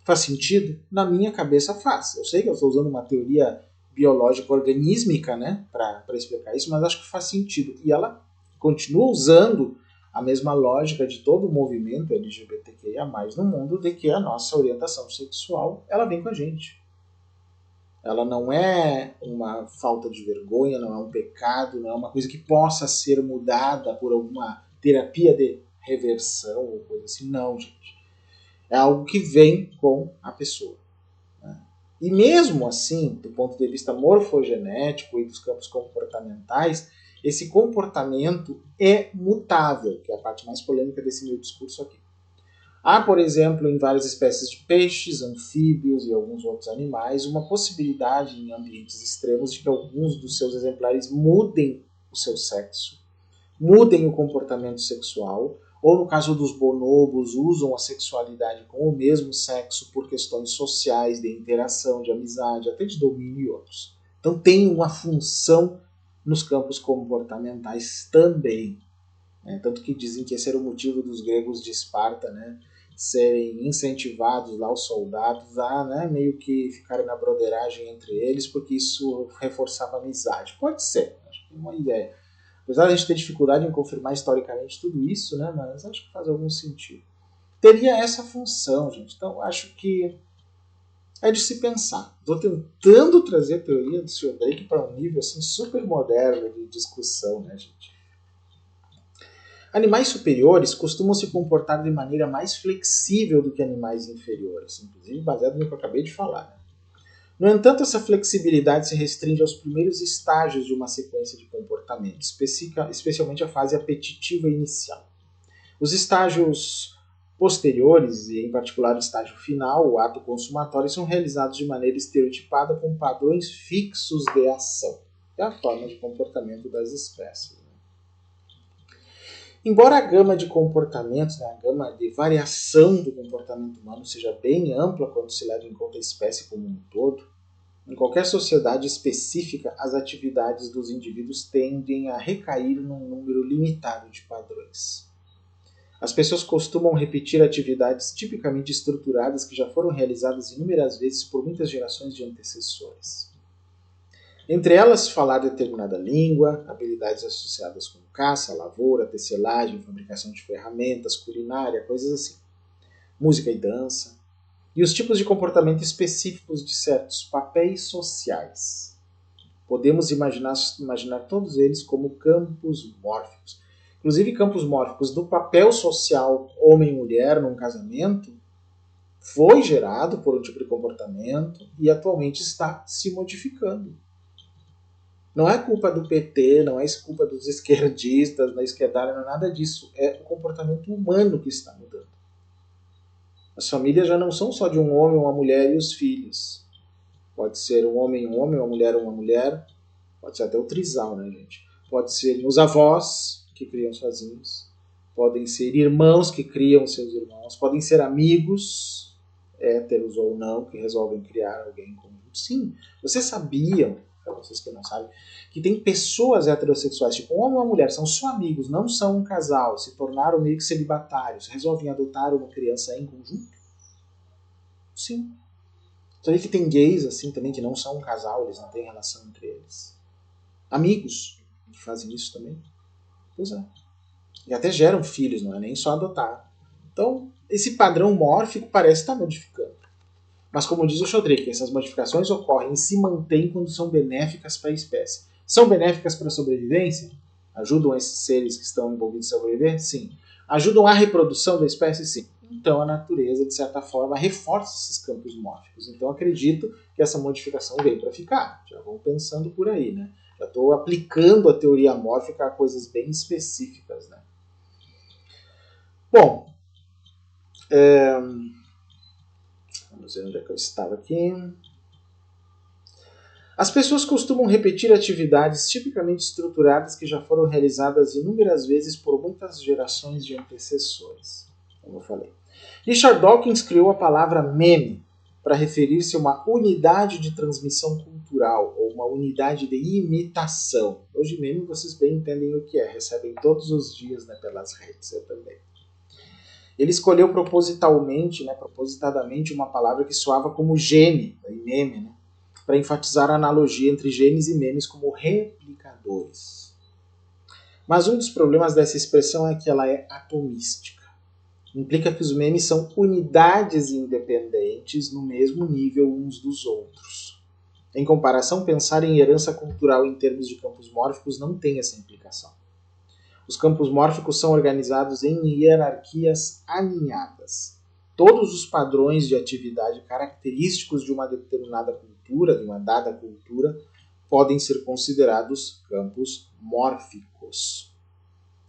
Faz sentido? Na minha cabeça faz. Eu sei que eu estou usando uma teoria biológica organísmica, né, para explicar isso, mas acho que faz sentido. E ela continua usando a mesma lógica de todo o movimento LGBTQIA+, no mundo, de que a nossa orientação sexual, ela vem com a gente. Ela não é uma falta de vergonha, não é um pecado, não é uma coisa que possa ser mudada por alguma terapia de reversão ou coisa assim. Não, gente. É algo que vem com a pessoa. Né? E mesmo assim, do ponto de vista morfogenético e dos campos comportamentais, esse comportamento é mutável, que é a parte mais polêmica desse meu discurso aqui. Há, por exemplo, em várias espécies de peixes, anfíbios e alguns outros animais, uma possibilidade em ambientes extremos de que alguns dos seus exemplares mudem o seu sexo, mudem o comportamento sexual, ou no caso dos bonobos, usam a sexualidade com o mesmo sexo por questões sociais, de interação, de amizade, até de domínio e outros. Então tem uma função nos campos comportamentais também. Tanto que dizem que esse era o motivo dos gregos de Esparta, né, serem incentivados lá os soldados a, né, meio que ficarem na broderagem entre eles, porque isso reforçava a amizade. Pode ser, acho que é uma ideia. Apesar de a gente ter dificuldade em confirmar historicamente tudo isso, né, mas acho que faz algum sentido. Teria essa função, gente. Então acho que é de se pensar. Estou tentando trazer a teoria do Sr. Drake para um nível assim, super moderno de discussão, né, gente? Animais superiores costumam se comportar de maneira mais flexível do que animais inferiores, inclusive baseado no que eu acabei de falar. Né? No entanto, essa flexibilidade se restringe aos primeiros estágios de uma sequência de comportamento, especialmente a fase apetitiva inicial. Os estágios posteriores, e em particular o estágio final, o ato consumatório, são realizados de maneira estereotipada com padrões fixos de ação. É a forma de comportamento das espécies. Embora a gama de comportamentos, a gama de variação do comportamento humano seja bem ampla quando se leva em conta a espécie como um todo, em qualquer sociedade específica, as atividades dos indivíduos tendem a recair num número limitado de padrões. As pessoas costumam repetir atividades tipicamente estruturadas que já foram realizadas inúmeras vezes por muitas gerações de antecessores. Entre elas, falar determinada língua, habilidades associadas com caça, lavoura, tecelagem, fabricação de ferramentas, culinária, coisas assim. Música e dança. E os tipos de comportamento específicos de certos papéis sociais. Podemos imaginar todos eles como campos mórficos. Inclusive campos mórficos do papel social homem-mulher num casamento foi gerado por um tipo de comportamento e atualmente está se modificando. Não é culpa do PT, não é culpa dos esquerdistas, da esquerdalha, não é nada disso. É o comportamento humano que está mudando. As famílias já não são só de um homem, uma mulher e os filhos. Pode ser um homem, uma mulher. Pode ser até o trisal, né, gente? Pode ser os avós que criam sozinhos. Podem ser irmãos que criam seus irmãos. Podem ser amigos, héteros ou não, que resolvem criar alguém em conjunto. Sim, vocês sabiam, para vocês que não sabem, que tem pessoas heterossexuais, tipo um homem e uma mulher, são só amigos, não são um casal, se tornaram meio que celibatários, resolvem adotar uma criança em conjunto? Sim. Você vê que tem gays assim também que não são um casal, eles não têm relação entre eles. Amigos que fazem isso também. Pois é. E até geram filhos, não é nem só adotar. Então, esse padrão mórfico parece estar modificando. Mas como diz o Shodrich, essas modificações ocorrem e se mantêm quando são benéficas para a espécie. São benéficas para a sobrevivência? Ajudam esses seres que estão envolvidos a sobreviver? Sim. Ajudam à reprodução da espécie? Sim. Então a natureza, de certa forma, reforça esses campos mórficos. Então acredito que essa modificação veio para ficar. Já vão pensando por aí, né? Já estou aplicando a teoria mórfica a coisas bem específicas, né? Bom, vamos ver onde é que eu estava aqui. As pessoas costumam repetir atividades tipicamente estruturadas que já foram realizadas inúmeras vezes por muitas gerações de antecessores, como eu falei. Richard Dawkins criou a palavra meme para referir-se a uma unidade de transmissão cultural ou uma unidade de imitação. Hoje meme vocês bem entendem o que é, recebem todos os dias, né, pelas redes, eu também. Ele escolheu propositadamente uma palavra que soava como gene, meme, né, para enfatizar a analogia entre genes e memes como replicadores. Mas um dos problemas dessa expressão é que ela é atomística. Implica que os memes são unidades independentes no mesmo nível uns dos outros. Em comparação, pensar em herança cultural em termos de campos mórficos não tem essa implicação. Os campos mórficos são organizados em hierarquias alinhadas. Todos os padrões de atividade característicos de uma determinada cultura, de uma dada cultura, podem ser considerados campos mórficos.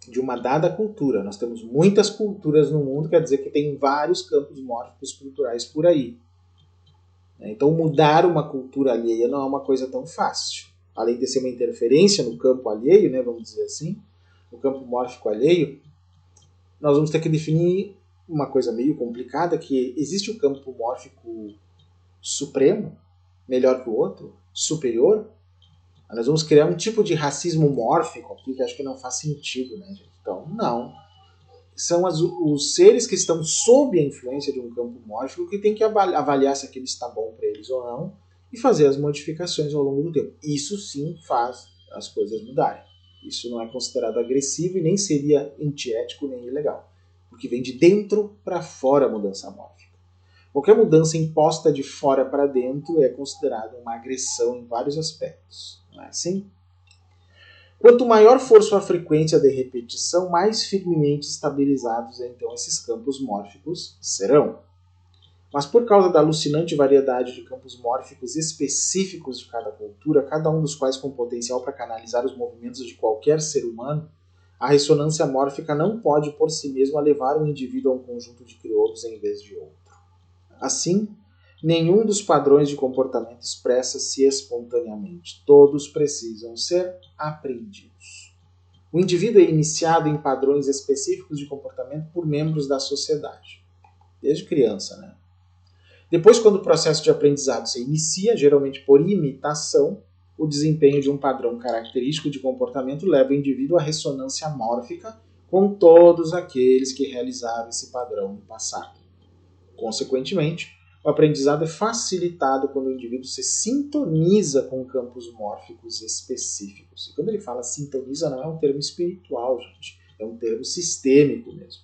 De uma dada cultura. Nós temos muitas culturas no mundo, quer dizer que tem vários campos mórficos culturais por aí. Então mudar uma cultura alheia não é uma coisa tão fácil. Além de ser uma interferência no campo alheio, né, vamos dizer assim, no campo mórfico alheio, nós vamos ter que definir uma coisa meio complicada, que existe o campo mórfico supremo, melhor que o outro, superior. Nós vamos criar um tipo de racismo mórfico aqui que acho que não faz sentido, né, gente? Então, não. São os seres que estão sob a influência de um campo mórfico que tem que avaliar se aquilo está bom para eles ou não e fazer as modificações ao longo do tempo. Isso sim faz as coisas mudarem. Isso não é considerado agressivo e nem seria antiético nem ilegal, porque vem de dentro para fora a mudança mórfica. Qualquer mudança imposta de fora para dentro é considerada uma agressão em vários aspectos. Não é assim? Quanto maior for sua frequência de repetição, mais firmemente estabilizados então esses campos mórficos serão. Mas por causa da alucinante variedade de campos mórficos específicos de cada cultura, cada um dos quais com potencial para canalizar os movimentos de qualquer ser humano, a ressonância mórfica não pode por si mesma levar um indivíduo a um conjunto de crioulos em vez de outro. Assim, nenhum dos padrões de comportamento expressa-se espontaneamente. Todos precisam ser aprendidos. O indivíduo é iniciado em padrões específicos de comportamento por membros da sociedade, desde criança, né? Depois, quando o processo de aprendizado se inicia, geralmente por imitação, o desempenho de um padrão característico de comportamento leva o indivíduo à ressonância mórfica com todos aqueles que realizaram esse padrão no passado. Consequentemente, o aprendizado é facilitado quando o indivíduo se sintoniza com campos mórficos específicos. E quando ele fala sintoniza, não é um termo espiritual, gente. É um termo sistêmico mesmo.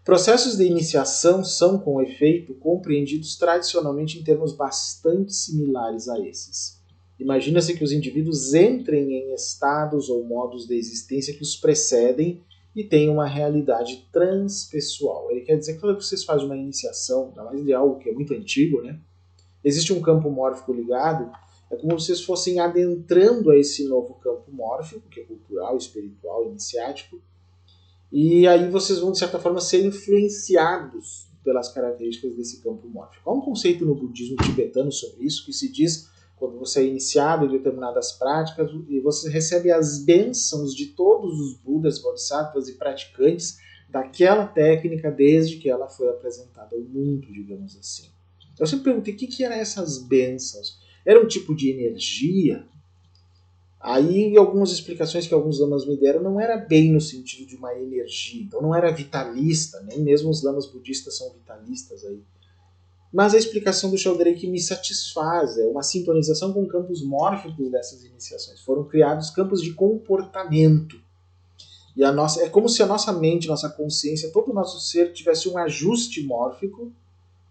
Processos de iniciação são, com efeito, compreendidos tradicionalmente em termos bastante similares a esses. Imagina-se que os indivíduos entrem em estados ou modos de existência que os precedem e têm uma realidade transpessoal. Ele quer dizer que quando vocês fazem uma iniciação, ainda mais de algo que é muito antigo, né? Existe um campo mórfico ligado, é como se vocês fossem adentrando a esse novo campo mórfico, que é cultural, espiritual, iniciático, e aí vocês vão, de certa forma, ser influenciados pelas características desse campo mórfico. Há um conceito no budismo tibetano sobre isso, que se diz, quando você é iniciado em determinadas práticas, e você recebe as bênçãos de todos os budas, bodhisattvas e praticantes daquela técnica desde que ela foi apresentada ao mundo, digamos assim. Eu sempre perguntei o que eram essas bênçãos. Era um tipo de energia? Aí algumas explicações que alguns lamas me deram não era bem no sentido de uma energia, então não era vitalista, nem mesmo os lamas budistas são vitalistas aí. Mas a explicação do Sheldrake me satisfaz, é uma sintonização com campos mórficos dessas iniciações. Foram criados campos de comportamento. E é como se a nossa mente, nossa consciência, todo o nosso ser tivesse um ajuste mórfico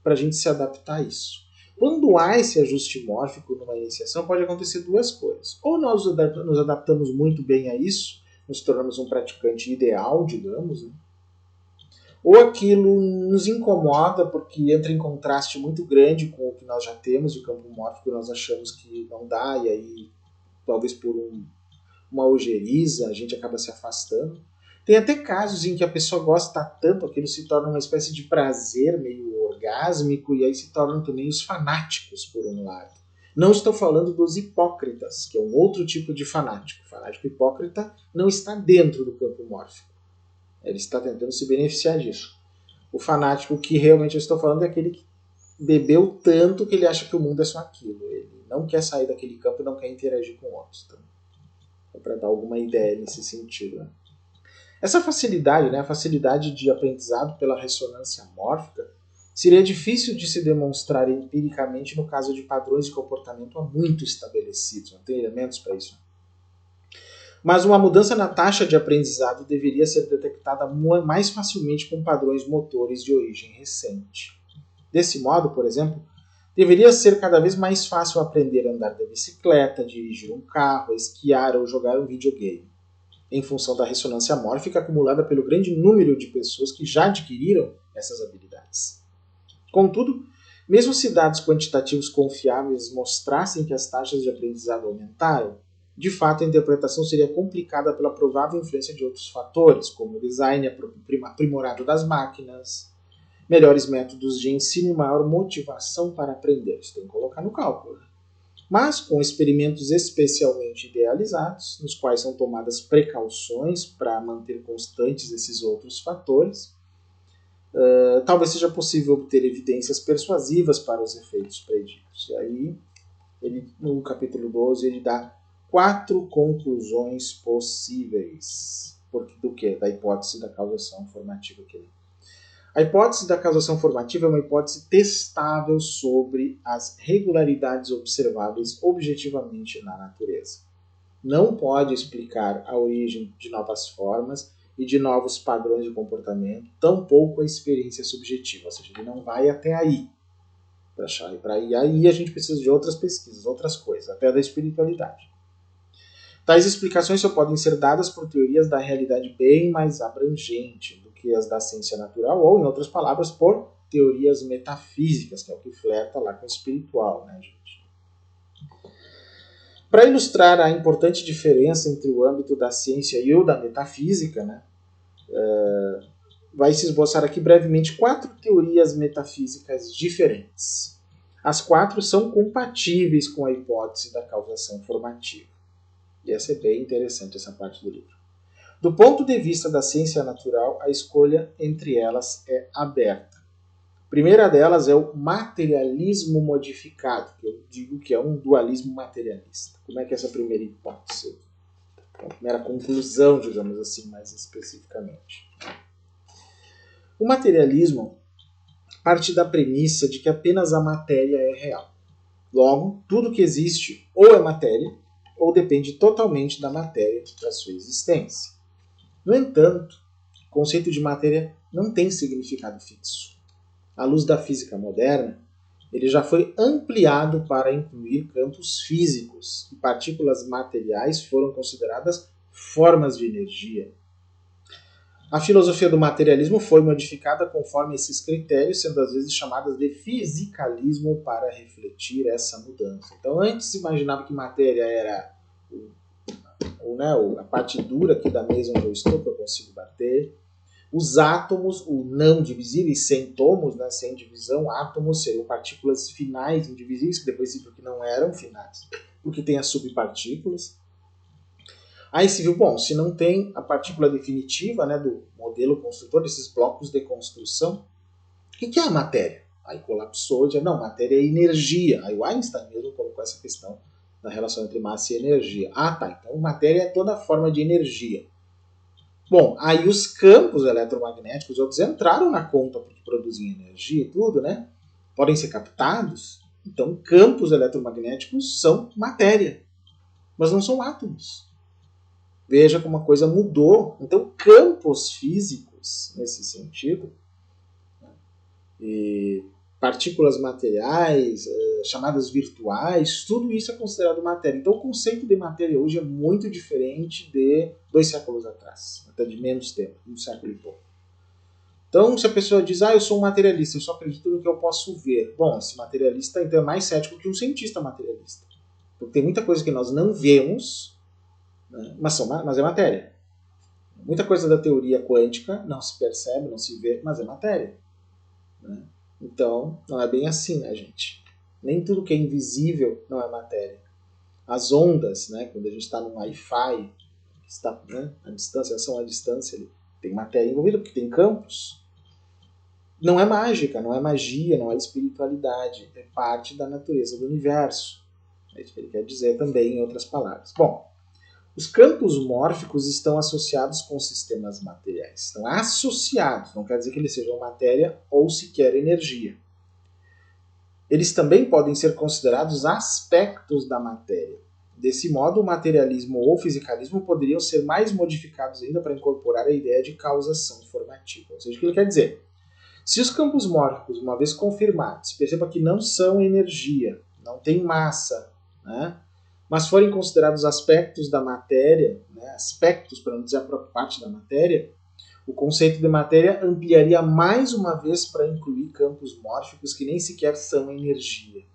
para a gente se adaptar a isso. Quando há esse ajuste mórfico numa iniciação, pode acontecer duas coisas. Ou nós nos adaptamos muito bem a isso, nos tornamos um praticante ideal, digamos, né? Ou aquilo nos incomoda porque entra em contraste muito grande com o que nós já temos de campo mórfico, nós achamos que não dá, e aí, talvez por uma ojeriza, a gente acaba se afastando. Tem até casos em que a pessoa gosta tanto, aquilo se torna uma espécie de prazer meio orgásmico, e aí se tornam também os fanáticos, por um lado. Não estou falando dos hipócritas, que é um outro tipo de fanático. O fanático hipócrita não está dentro do campo mórfico. Ele está tentando se beneficiar disso. O fanático que realmente eu estou falando é aquele que bebeu tanto que ele acha que o mundo é só aquilo. Ele não quer sair daquele campo e não quer interagir com outros. Então, é para dar alguma ideia nesse sentido. Né? Essa facilidade, né, a facilidade de aprendizado pela ressonância mórfica, seria difícil de se demonstrar empiricamente no caso de padrões de comportamento muito estabelecidos. Não tem elementos para isso. Mas uma mudança na taxa de aprendizado deveria ser detectada mais facilmente com padrões motores de origem recente. Desse modo, por exemplo, deveria ser cada vez mais fácil aprender a andar de bicicleta, dirigir um carro, esquiar ou jogar um videogame, em função da ressonância mórfica acumulada pelo grande número de pessoas que já adquiriram essas habilidades. Contudo, mesmo se dados quantitativos confiáveis mostrassem que as taxas de aprendizado aumentaram, de fato a interpretação seria complicada pela provável influência de outros fatores, como o design aprimorado das máquinas, melhores métodos de ensino e maior motivação para aprender. Isso tem que colocar no cálculo. Mas, com experimentos especialmente idealizados, nos quais são tomadas precauções para manter constantes esses outros fatores, talvez seja possível obter evidências persuasivas para os efeitos preditos. E aí, no capítulo 12, ele dá 4 conclusões possíveis. Do que? Da hipótese da causação formativa que ele. A hipótese da causação formativa é uma hipótese testável sobre as regularidades observáveis objetivamente na natureza. Não pode explicar a origem de novas formas e de novos padrões de comportamento, tampouco a experiência subjetiva, ou seja, ele não vai até aí. Para ir aí a gente precisa de outras pesquisas, outras coisas, até da espiritualidade. Tais explicações só podem ser dadas por teorias da realidade bem mais abrangente do que as da ciência natural, ou, em outras palavras, por teorias metafísicas, que é o que flerta lá com o espiritual, né, gente? Para ilustrar a importante diferença entre o âmbito da ciência e o da metafísica, né, vai se esboçar aqui brevemente 4 teorias metafísicas diferentes. As 4 são compatíveis com a hipótese da causação formativa. E essa é bem interessante, essa parte do livro. Do ponto de vista da ciência natural, a escolha entre elas é aberta. A primeira delas é o materialismo modificado, que eu digo que é um dualismo materialista. Como é que é essa primeira hipótese? A primeira conclusão, digamos assim, mais especificamente. O materialismo parte da premissa de que apenas a matéria é real. Logo, tudo que existe ou é matéria, ou depende totalmente da matéria para sua existência. No entanto, o conceito de matéria não tem significado fixo. À luz da física moderna, ele já foi ampliado para incluir campos físicos, e partículas materiais foram consideradas formas de energia. A filosofia do materialismo foi modificada conforme esses critérios, sendo às vezes chamadas de fisicalismo para refletir essa mudança. Então, antes se imaginava que matéria era a parte dura aqui da mesa onde eu estou, que eu consigo bater. Os átomos, o não divisíveis, sem tomos, né, sem divisão, átomos seriam partículas finais indivisíveis, que depois se viu que não eram finais, porque tem as subpartículas. Aí se viu, bom, se não tem a partícula definitiva, né, do modelo construtor, desses blocos de construção, o que é a matéria? Aí colapsou, já não, matéria é energia. Aí o Einstein mesmo colocou essa questão da relação entre massa e energia. Ah, tá, então matéria é toda forma de energia. Bom, aí os campos eletromagnéticos e outros entraram na conta porque produzem energia e tudo, né? podem ser captados, então campos eletromagnéticos são matéria, mas não são átomos. Veja como a coisa mudou. Então, campos físicos, nesse sentido, e partículas materiais, chamadas virtuais, tudo isso é considerado matéria. Então, o conceito de matéria hoje é muito diferente de 2 séculos atrás, até de menos tempo, um século e pouco. Então, se a pessoa diz, eu sou um materialista, eu só acredito no que eu posso ver. Bom, esse materialista então é mais cético que um cientista materialista. Porque tem muita coisa que nós não vemos, né, mas é matéria. Muita coisa da teoria quântica não se percebe, não se vê, mas é matéria. Né? Então, não é bem assim, né, gente? Nem tudo que é invisível não é matéria. As ondas, né, quando a gente está no Wi-Fi, está, né, a distância, ação à distância, tem matéria envolvida, porque tem campos. Não é mágica, não é magia, não é espiritualidade. É parte da natureza do universo. É isso que ele quer dizer também, em outras palavras. Bom, os campos mórficos estão associados com sistemas materiais. Estão associados, não quer dizer que eles sejam matéria ou sequer energia. Eles também podem ser considerados aspectos da matéria. Desse modo, o materialismo ou o fisicalismo poderiam ser mais modificados ainda para incorporar a ideia de causação formativa. Ou seja, o que ele quer dizer? Se os campos mórficos, uma vez confirmados, perceba que não são energia, não tem massa, né, mas forem considerados aspectos da matéria, né, aspectos, para não dizer a própria parte da matéria, o conceito de matéria ampliaria mais uma vez para incluir campos mórficos que nem sequer são energia.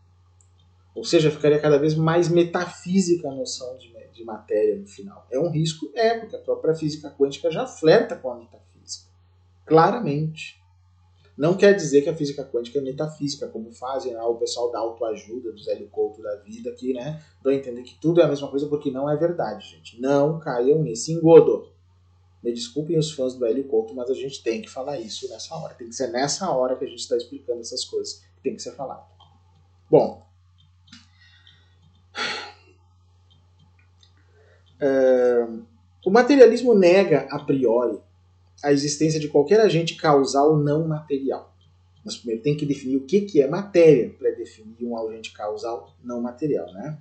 Ou seja, ficaria cada vez mais metafísica a noção de matéria no final. É um risco? É, porque a própria física quântica já flerta com a metafísica. Claramente. Não quer dizer que a física quântica é metafísica, como fazem o pessoal da autoajuda, do Zélio Couto da vida, que dão a entender que tudo é a mesma coisa, porque não é verdade, gente. Não caiam nesse engodo. Me desculpem os fãs do Hélio Couto, mas a gente tem que falar isso nessa hora. Tem que ser nessa hora que a gente está explicando essas coisas. Tem que ser falado. Bom, o materialismo nega, a priori, a existência de qualquer agente causal não material. Mas primeiro tem que definir o que é matéria para definir um agente causal não material. Né?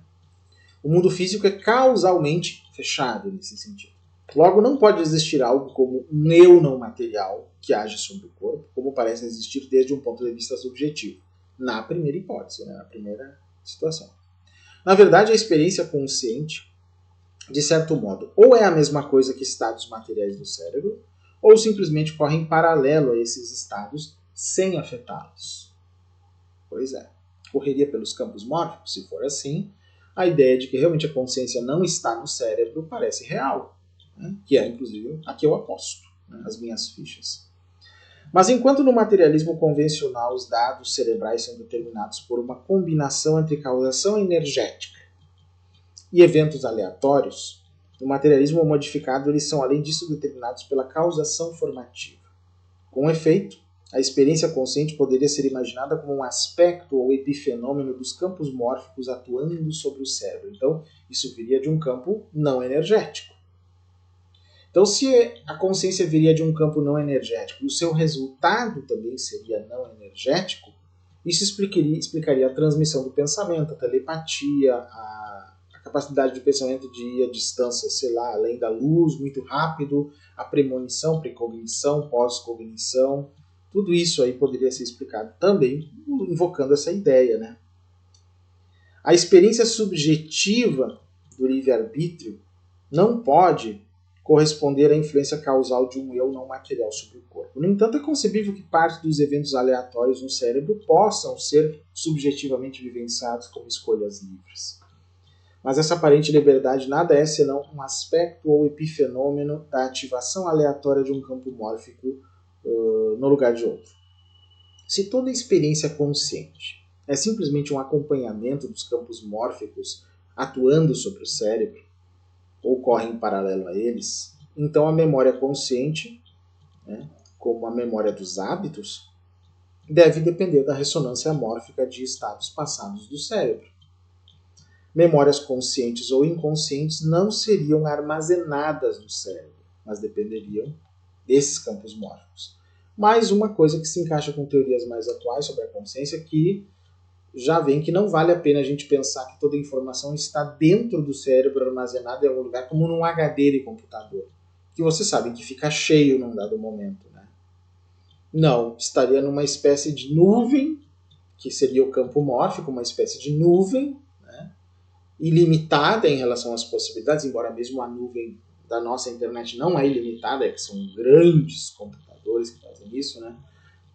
O mundo físico é causalmente fechado nesse sentido. Logo, não pode existir algo como um eu não material que age sobre o corpo, como parece existir desde um ponto de vista subjetivo. Na primeira hipótese, né? Na primeira situação. Na verdade, a experiência consciente, de certo modo, ou é a mesma coisa que estados materiais do cérebro, ou simplesmente corre em paralelo a esses estados sem afetá-los. Pois é. Correria pelos campos mórficos, se for assim, a ideia de que realmente a consciência não está no cérebro parece real. Né? Que é, inclusive, a que eu aposto, né? As minhas fichas. Mas enquanto no materialismo convencional os dados cerebrais são determinados por uma combinação entre causação energética e eventos aleatórios, no materialismo modificado eles são, além disso, determinados pela causação formativa. Com efeito, a experiência consciente poderia ser imaginada como um aspecto ou epifenômeno dos campos mórficos atuando sobre o cérebro. Então, isso viria de um campo não energético. Então, se a consciência viria de um campo não energético e o seu resultado também seria não energético, isso explicaria a transmissão do pensamento, a telepatia, a capacidade de pensamento de ir à distância, sei lá, além da luz, muito rápido, a premonição, precognição, pós-cognição. Tudo isso aí poderia ser explicado também invocando essa ideia. Né? A experiência subjetiva do livre-arbítrio não pode corresponder à influência causal de um eu não material sobre o corpo. No entanto, é concebível que parte dos eventos aleatórios no cérebro possam ser subjetivamente vivenciados como escolhas livres. Mas essa aparente liberdade nada é senão um aspecto ou epifenômeno da ativação aleatória de um campo mórfico no lugar de outro. Se toda experiência consciente é simplesmente um acompanhamento dos campos mórficos atuando sobre o cérebro, ou correm em paralelo a eles, então a memória consciente, né, como a memória dos hábitos, deve depender da ressonância mórfica de estados passados do cérebro. Memórias conscientes ou inconscientes não seriam armazenadas no cérebro, mas dependeriam desses campos mórficos. mais uma coisa que se encaixa com teorias mais atuais sobre a consciência, que já vem que não vale a pena a gente pensar que toda a informação está dentro do cérebro, armazenada em algum lugar, como num HD de computador, que você sabe que fica cheio num dado momento, né? Não, estaria numa espécie de nuvem, que seria o campo mórfico, uma espécie de nuvem, né, ilimitada em relação às possibilidades, embora mesmo a nuvem da nossa internet não é ilimitada, é que são grandes computadores que fazem isso, né?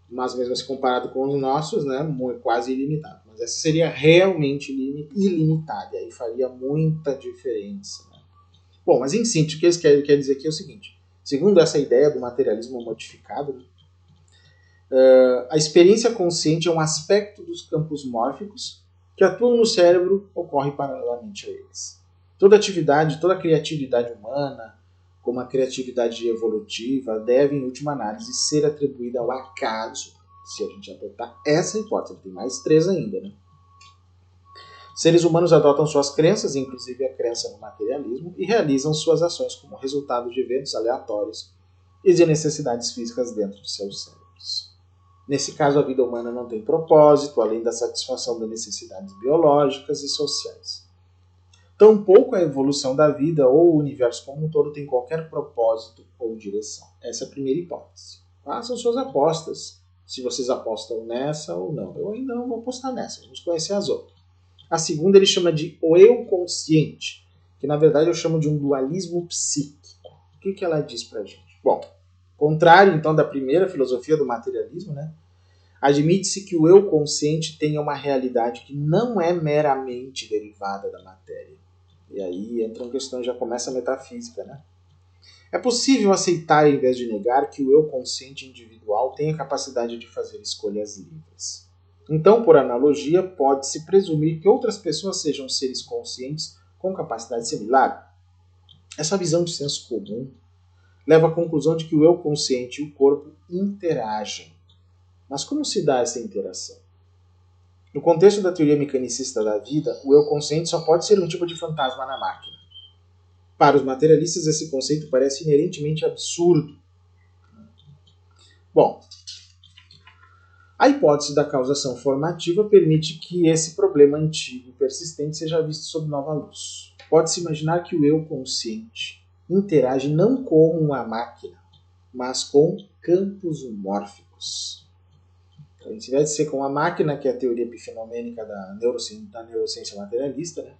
Mas mesmo assim comparado com os nossos, né, quase ilimitado. Mas essa seria realmente ilimitada, e aí faria muita diferença. Né? Bom, mas em síntese, o que eles querem dizer aqui é o seguinte: segundo essa ideia do materialismo modificado, a experiência consciente é um aspecto dos campos mórficos que atuam no cérebro, ocorre paralelamente a eles. Toda atividade, toda criatividade humana, como a criatividade evolutiva, deve, em última análise, ser atribuída ao acaso, se a gente adotar essa hipótese. Tem mais 3 ainda, né? Seres humanos adotam suas crenças, inclusive a crença no materialismo, e realizam suas ações como resultado de eventos aleatórios e de necessidades físicas dentro de seus cérebros. Nesse caso, a vida humana não tem propósito, além da satisfação de necessidades biológicas e sociais. Tampouco a evolução da vida ou o universo como um todo tem qualquer propósito ou direção. Essa é a primeira hipótese. Façam suas apostas, se vocês apostam nessa ou não. Eu ainda não vou apostar nessa, vamos conhecer as outras. A segunda ele chama de o eu consciente, que na verdade eu chamo de um dualismo psíquico. O que ela diz pra gente? Bom, contrário então da primeira filosofia do materialismo, né? Admite-se que o eu consciente tenha uma realidade que não é meramente derivada da matéria. E aí entram questões, já começa a metafísica, né? É possível aceitar, em vez de negar, que o eu consciente individual tenha capacidade de fazer escolhas livres. Então, por analogia, pode-se presumir que outras pessoas sejam seres conscientes com capacidade similar. Essa visão de senso comum leva à conclusão de que o eu consciente e o corpo interagem. Mas como se dá essa interação? No contexto da teoria mecanicista da vida, o eu consciente só pode ser um tipo de fantasma na máquina. Para os materialistas, esse conceito parece inerentemente absurdo. Bom, a hipótese da causação formativa permite que esse problema antigo e persistente seja visto sob nova luz. Pode-se imaginar que o eu consciente interage não como uma máquina, mas com campos mórficos. Então, em vez de ser com a máquina, que é a teoria epifenomênica da neurociência materialista, né,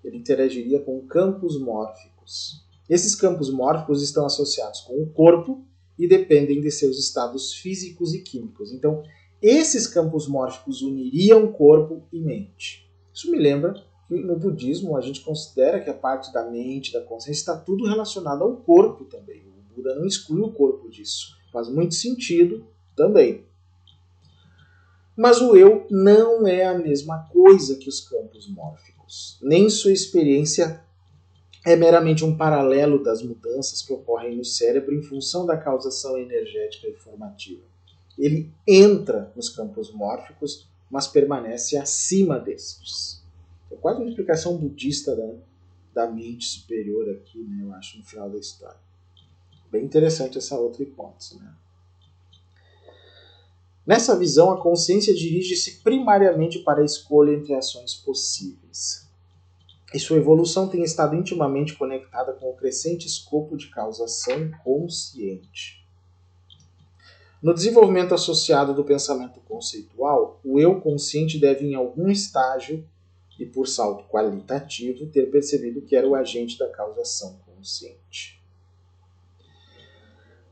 ele interagiria com campos mórficos. Esses campos mórficos estão associados com o corpo e dependem de seus estados físicos e químicos. Então, esses campos mórficos uniriam corpo e mente. Isso me lembra que no budismo a gente considera que a parte da mente, da consciência, está tudo relacionado ao corpo também. O Buda não exclui o corpo disso. Faz muito sentido também. Mas o eu não é a mesma coisa que os campos mórficos. Nem sua experiência é meramente um paralelo das mudanças que ocorrem no cérebro em função da causação energética e formativa. Ele entra nos campos mórficos, mas permanece acima destes. É quase uma explicação budista da mente superior aqui, né, eu acho, no final da história. Bem interessante essa outra hipótese, né? Nessa visão, a consciência dirige-se primariamente para a escolha entre ações possíveis. E sua evolução tem estado intimamente conectada com o crescente escopo de causação consciente. No desenvolvimento associado do pensamento conceitual, o eu consciente deve, em algum estágio, e por salto qualitativo, ter percebido que era o agente da causação consciente.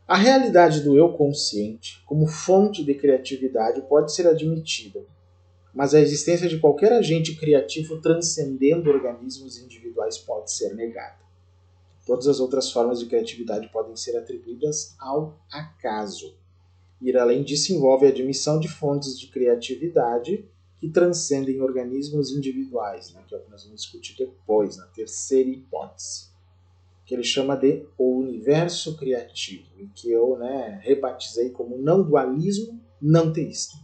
A realidade do eu consciente, como fonte de criatividade, pode ser admitida, mas a existência de qualquer agente criativo transcendendo organismos individuais pode ser negada. Todas as outras formas de criatividade podem ser atribuídas ao acaso. Ir além disso envolve a admissão de fontes de criatividade que transcendem organismos individuais, né, que é o que nós vamos discutir depois, na terceira hipótese, que ele chama de o universo criativo, e que eu rebatizei como não dualismo não teísta.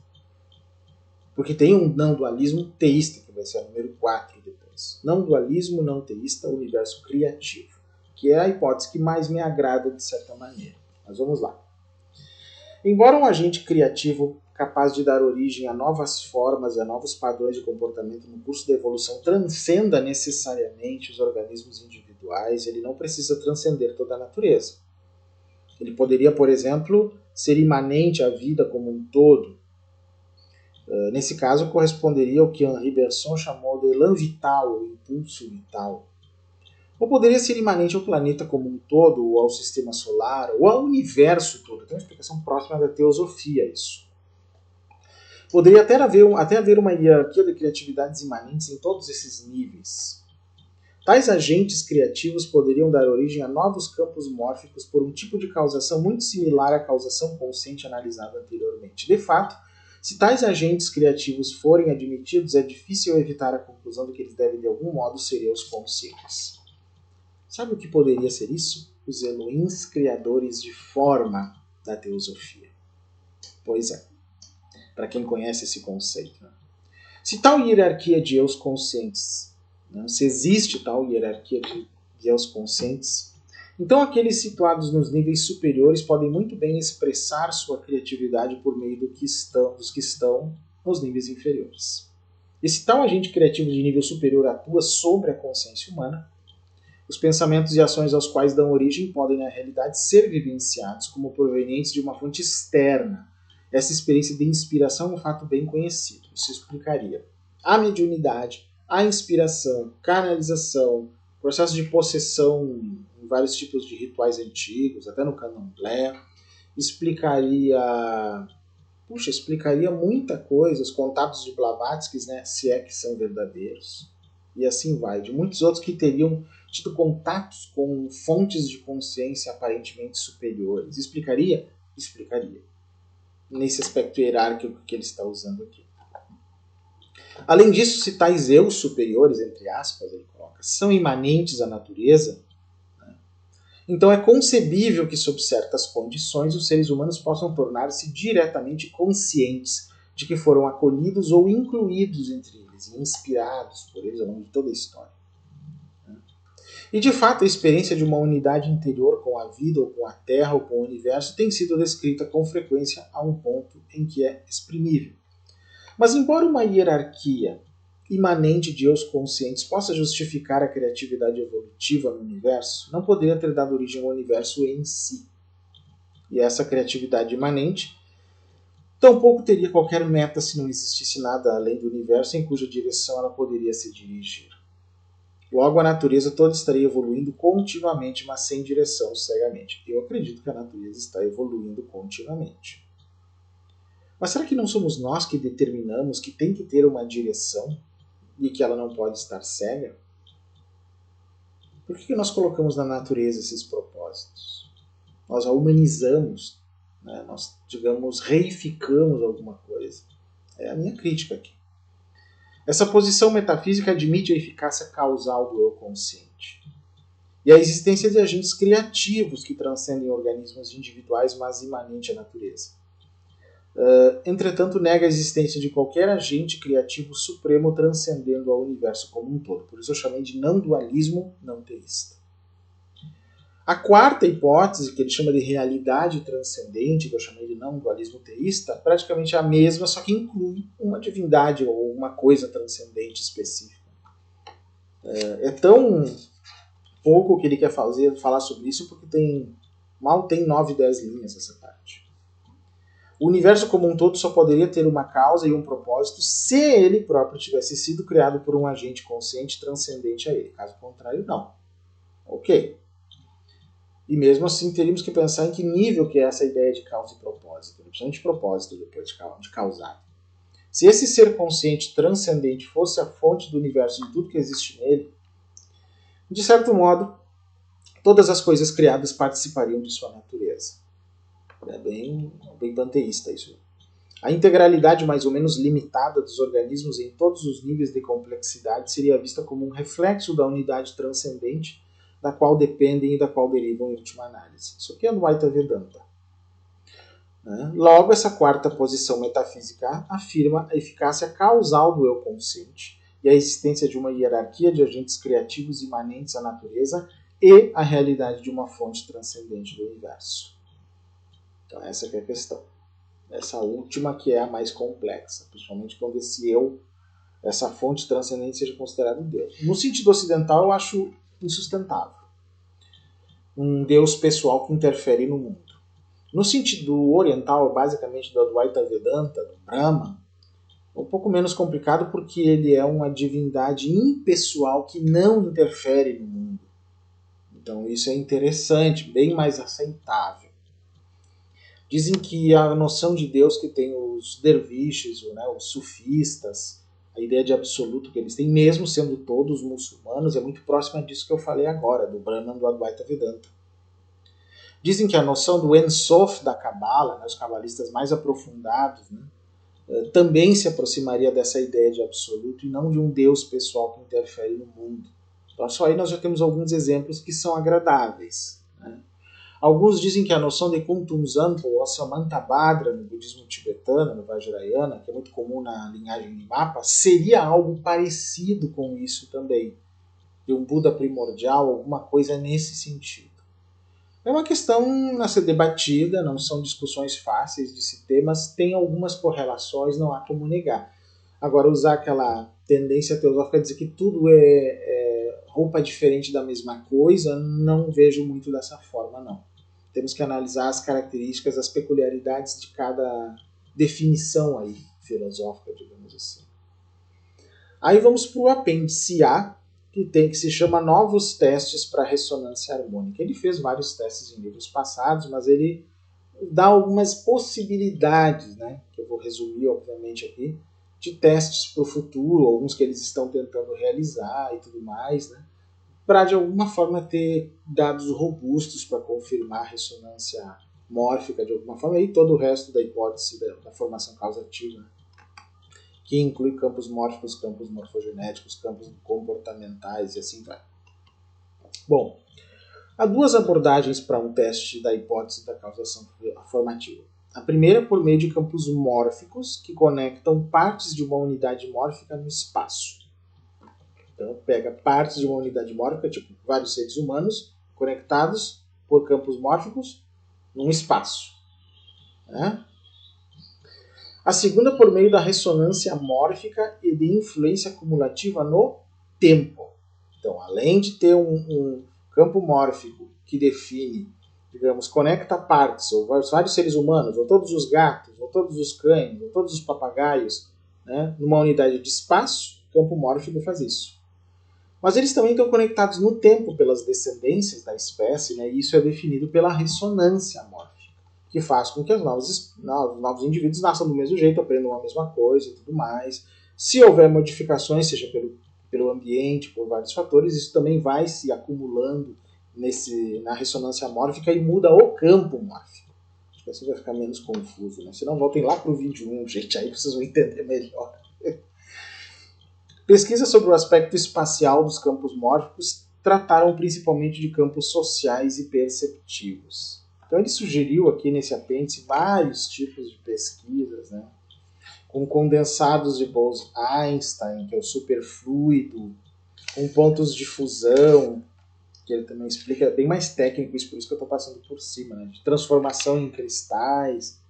Porque tem um não dualismo teísta, que vai ser o número 4 depois. Não dualismo não teísta, universo criativo, que é a hipótese que mais me agrada de certa maneira. Mas vamos lá. Embora um agente criativo capaz de dar origem a novas formas e a novos padrões de comportamento no curso da evolução transcenda necessariamente os organismos individuais, ele não precisa transcender toda a natureza. Ele poderia, por exemplo, ser imanente à vida como um todo. Nesse caso, corresponderia ao que Henri Bergson chamou de élan vital, ou impulso vital. Ou poderia ser imanente ao planeta como um todo, ou ao sistema solar, ou ao universo todo. Tem uma explicação próxima da teosofia isso. Poderia até haver uma hierarquia de criatividades imanentes em todos esses níveis. Tais agentes criativos poderiam dar origem a novos campos mórficos por um tipo de causação muito similar à causação consciente analisada anteriormente. De fato, se tais agentes criativos forem admitidos, é difícil evitar a conclusão de que eles devem de algum modo ser os conscientes. Sabe o que poderia ser isso? Os Elohims criadores de forma da teosofia. Pois é, para quem conhece esse conceito. Né? Se tal hierarquia de eus conscientes, né? Se existe tal hierarquia de eus conscientes, então aqueles situados nos níveis superiores podem muito bem expressar sua criatividade por meio dos que estão nos níveis inferiores. E se tal agente criativo de nível superior atua sobre a consciência humana, os pensamentos e ações aos quais dão origem podem, na realidade, ser vivenciados como provenientes de uma fonte externa. Essa experiência de inspiração é um fato bem conhecido. Isso explicaria a mediunidade, a inspiração, canalização, processo de possessão em vários tipos de rituais antigos, até no candomblé. Explicaria muita coisa, os contatos de Blavatsky, né, se é que são verdadeiros. E assim vai. De muitos outros que teriam tido contatos com fontes de consciência aparentemente superiores. Explicaria? Explicaria. Nesse aspecto hierárquico que ele está usando aqui. Além disso, se tais eus superiores, entre aspas, ele coloca, são imanentes à natureza, né? Então é concebível que, sob certas condições, os seres humanos possam tornar-se diretamente conscientes de que foram acolhidos ou incluídos entre eles, e inspirados por eles ao longo de toda a história. E de fato, a experiência de uma unidade interior com a vida, ou com a Terra, ou com o universo, tem sido descrita com frequência a um ponto em que é exprimível. Mas, embora uma hierarquia imanente de eus conscientes possa justificar a criatividade evolutiva no universo, não poderia ter dado origem ao universo em si. E essa criatividade imanente tampouco teria qualquer meta se não existisse nada além do universo em cuja direção ela poderia se dirigir. Logo, a natureza toda estaria evoluindo continuamente, mas sem direção, cegamente. Eu acredito que a natureza está evoluindo continuamente. Mas será que não somos nós que determinamos que tem que ter uma direção e que ela não pode estar cega? Por que nós colocamos na natureza esses propósitos? Nós a humanizamos, né? Nós, digamos, reificamos alguma coisa. É a minha crítica aqui. Essa posição metafísica admite a eficácia causal do eu consciente e a existência de agentes criativos que transcendem organismos individuais, mas imanente à natureza. Entretanto, nega a existência de qualquer agente criativo supremo transcendendo ao universo como um todo. Por isso eu chamei de não-dualismo não teísta. A quarta hipótese, que ele chama de realidade transcendente, que eu chamei de não-dualismo teísta, praticamente é a mesma, só que inclui uma divindade ou uma coisa transcendente específica. É tão pouco que ele quer falar sobre isso, porque mal tem 9, 10 linhas essa parte. O universo como um todo só poderia ter uma causa e um propósito se ele próprio tivesse sido criado por um agente consciente transcendente a ele. Caso contrário, não. Ok. E mesmo assim, teríamos que pensar em que nível que é essa ideia de causa e propósito. Principalmente de propósito depois de causar. Se esse ser consciente transcendente fosse a fonte do universo e de tudo que existe nele, de certo modo, todas as coisas criadas participariam de sua natureza. É bem panteísta isso. A integralidade mais ou menos limitada dos organismos em todos os níveis de complexidade seria vista como um reflexo da unidade transcendente da qual dependem e da qual derivam em última análise. Isso aqui é do Advaita Vedanta. Logo, essa quarta posição metafísica afirma a eficácia causal do eu consciente e a existência de uma hierarquia de agentes criativos imanentes à natureza e a realidade de uma fonte transcendente do universo. Então essa que é a questão. Essa última que é a mais complexa, principalmente quando essa fonte transcendente seja considerada um Deus. No sentido ocidental, eu acho insustentável. Um Deus pessoal que interfere no mundo. No sentido oriental, basicamente do Advaita Vedanta, do Brahman, é um pouco menos complicado porque ele é uma divindade impessoal que não interfere no mundo. Então isso é interessante, bem mais aceitável. Dizem que a noção de Deus que tem os derviches, né, os sufistas, a ideia de absoluto que eles têm, mesmo sendo todos muçulmanos, é muito próxima disso que eu falei agora, do Brahman do Advaita Vedanta. Dizem que a noção do En Sof da Kabbalah, né, os cabalistas mais aprofundados, né, também se aproximaria dessa ideia de absoluto e não de um Deus pessoal que interfere no mundo. Então, só aí nós já temos alguns exemplos que são agradáveis. Né? Alguns dizem que a noção de Kuntum Zampo ou Samantabhadra no budismo tibetano, no Vajrayana, que é muito comum na linhagem de Mapa, seria algo parecido com isso também. De um Buda primordial, alguma coisa nesse sentido. É uma questão a ser debatida, não são discussões fáceis de se ter, mas tem algumas correlações, não há como negar. Agora, usar aquela tendência teosófica a dizer que tudo é roupa diferente da mesma coisa, não vejo muito dessa forma, não. Temos que analisar as características, as peculiaridades de cada definição aí filosófica, digamos assim. Aí vamos para o apêndice A, que se chama Novos Testes para Ressonância Harmônica. Ele fez vários testes em livros passados, mas ele dá algumas possibilidades, né, que eu vou resumir, obviamente, aqui, de testes para o futuro, alguns que eles estão tentando realizar e tudo mais, né, para de alguma forma ter dados robustos para confirmar a ressonância mórfica de alguma forma, e todo o resto da hipótese da formação causativa, né, que inclui campos mórficos, campos morfogenéticos, campos comportamentais e assim vai. Bom, há duas abordagens para um teste da hipótese da causação formativa. A primeira por meio de campos mórficos que conectam partes de uma unidade mórfica no espaço. Então, pega partes de uma unidade mórfica, tipo vários seres humanos, conectados por campos mórficos num espaço. Né? A segunda por meio da ressonância mórfica e de influência cumulativa no tempo. Então, além de ter um campo mórfico que define, digamos, conecta partes, ou vários seres humanos, ou todos os gatos, ou todos os cães, ou todos os papagaios, né, numa unidade de espaço, o campo mórfico faz isso. Mas eles também estão conectados no tempo pelas descendências da espécie, né, e isso é definido pela ressonância mórfica, que faz com que os novos indivíduos nasçam do mesmo jeito, aprendam a mesma coisa e tudo mais. Se houver modificações, seja pelo ambiente, por vários fatores, isso também vai se acumulando na ressonância mórfica e muda o campo mórfico. Acho que assim vai ficar menos confuso, né? Se não, voltem lá para o vídeo 1, gente, aí vocês vão entender melhor. Pesquisas sobre o aspecto espacial dos campos mórficos trataram principalmente de campos sociais e perceptivos. Então ele sugeriu aqui nesse apêndice vários tipos de pesquisas, né? Com condensados de Bose-Einstein, que é o superfluido, com pontos de fusão, que ele também explica, é bem mais técnico isso, por isso que eu estou passando por cima, né? De transformação em cristais,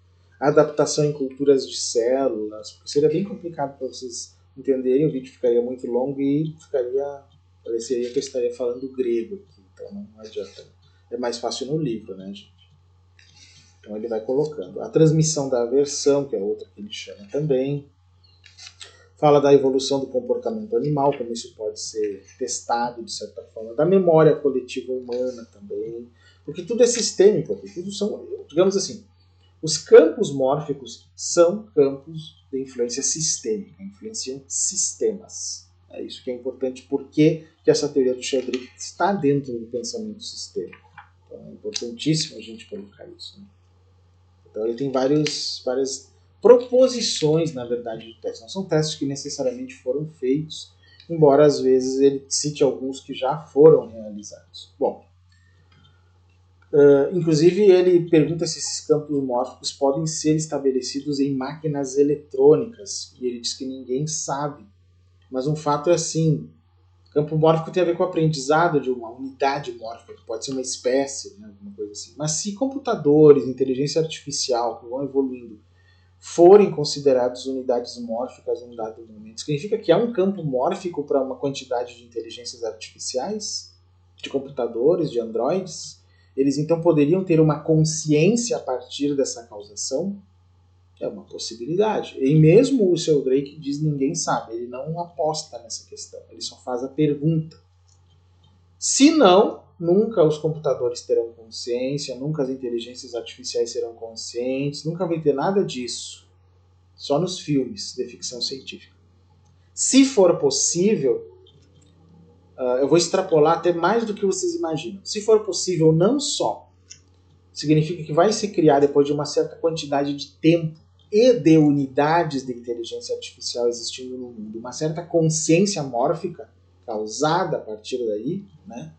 adaptação em culturas de células, porque seria bem complicado para vocês entenderem, o vídeo ficaria muito longo e pareceria que eu estaria falando grego aqui, então não adianta. É mais fácil no livro, né, gente? Então ele vai colocando. A transmissão da aversão, que é outra que ele chama também. Fala da evolução do comportamento animal, como isso pode ser testado, de certa forma. Da memória coletiva humana também. Porque tudo é sistêmico aqui. Tudo são, digamos assim, os campos mórficos são campos de influência sistêmica. Influenciam sistemas. É isso que é importante, porque que essa teoria do Chabrit está dentro do pensamento sistêmico. Então é importantíssimo a gente colocar isso, né? Então ele tem várias proposições, na verdade, de testes. Não são testes que necessariamente foram feitos, embora às vezes ele cite alguns que já foram realizados. Bom, inclusive ele pergunta se esses campos mórficos podem ser estabelecidos em máquinas eletrônicas, e ele diz que ninguém sabe. Mas um fato é assim, Campo mórfico tem a ver com o aprendizado de uma unidade mórfica, que pode ser uma espécie, né, alguma coisa assim. Mas se computadores, inteligência artificial, que vão evoluindo, forem considerados unidades mórficas em um dado momento, significa que há um campo mórfico para uma quantidade de inteligências artificiais, de computadores, de androides? Eles então poderiam ter uma consciência a partir dessa causação? É uma possibilidade. E mesmo o Sheldrake diz ninguém sabe, ele não aposta nessa questão, ele só faz a pergunta. Se não, nunca os computadores terão consciência, nunca as inteligências artificiais serão conscientes, nunca vai ter nada disso. Só nos filmes de ficção científica. Se for possível, eu vou extrapolar até mais do que vocês imaginam. Se for possível, não só significa que vai se criar, depois de uma certa quantidade de tempo e de unidades de inteligência artificial existindo no mundo, uma certa consciência mórfica causada a partir daí, né?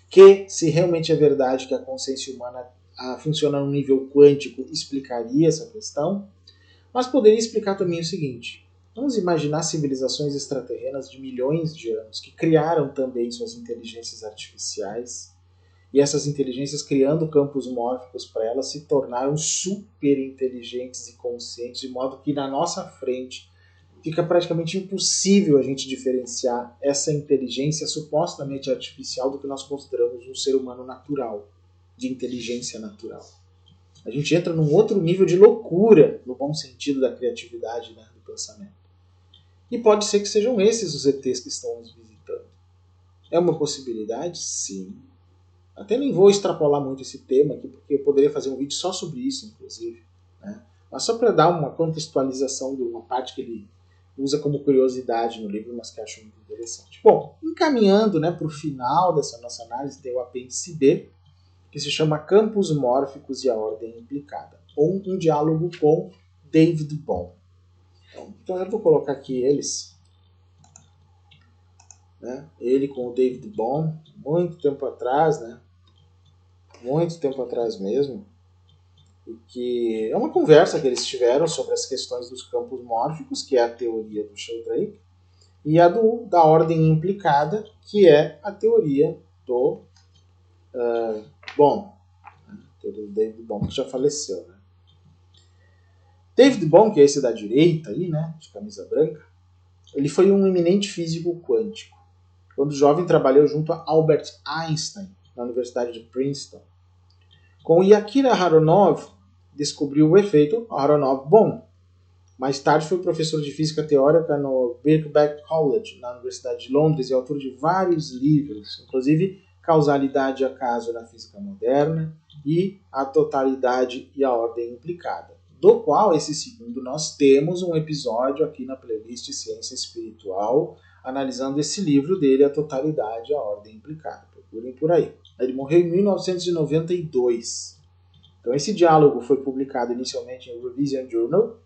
Que, se realmente é verdade que a consciência humana funciona num nível quântico, explicaria essa questão, mas poderia explicar também o seguinte: vamos imaginar civilizações extraterrenas de milhões de anos que criaram também suas inteligências artificiais, e essas inteligências, criando campos mórficos para elas, se tornaram super inteligentes e conscientes, de modo que na nossa frente fica praticamente impossível a gente diferenciar essa inteligência supostamente artificial do que nós consideramos um ser humano natural, de inteligência natural. A gente entra num outro nível de loucura, no bom sentido da criatividade, né, do pensamento. E pode ser que sejam esses os ETs que estão nos visitando. É uma possibilidade? Sim. Até nem vou extrapolar muito esse tema aqui, porque eu poderia fazer um vídeo só sobre isso, inclusive. Né? Mas só para dar uma contextualização de uma parte que ele usa como curiosidade no livro, mas que eu acho muito interessante. Bom, encaminhando, né, para o final dessa nossa análise, tem o apêndice B, que se chama Campos Mórficos e a Ordem Implicada, ou um diálogo com David Bohm. Então eu vou colocar aqui eles. Né? Ele com o David Bohm, muito tempo atrás, né? Muito tempo atrás mesmo, e que é uma conversa que eles tiveram sobre as questões dos campos mórficos, que é a teoria do Sheldrake, e a da ordem implicada, que é a teoria do Bohm, né? Do David Bohm, que já faleceu. Né? David Bohm, que é esse da direita aí, né, de camisa branca, ele foi um eminente físico quântico. Quando jovem, trabalhou junto a Albert Einstein, na Universidade de Princeton. Com Yakira Aharonov, descobriu o efeito Aharonov-Bohm. Mais tarde foi professor de física teórica no Birkbeck College, na Universidade de Londres, e autor de vários livros, inclusive Causalidade e Acaso na Física Moderna e A Totalidade e a Ordem Implicada, do qual, esse segundo, nós temos um episódio aqui na playlist Ciência Espiritual, analisando esse livro dele, A Totalidade e a Ordem Implicada. Procurem por aí. Ele morreu em 1992. Então esse diálogo foi publicado inicialmente em Revision Journal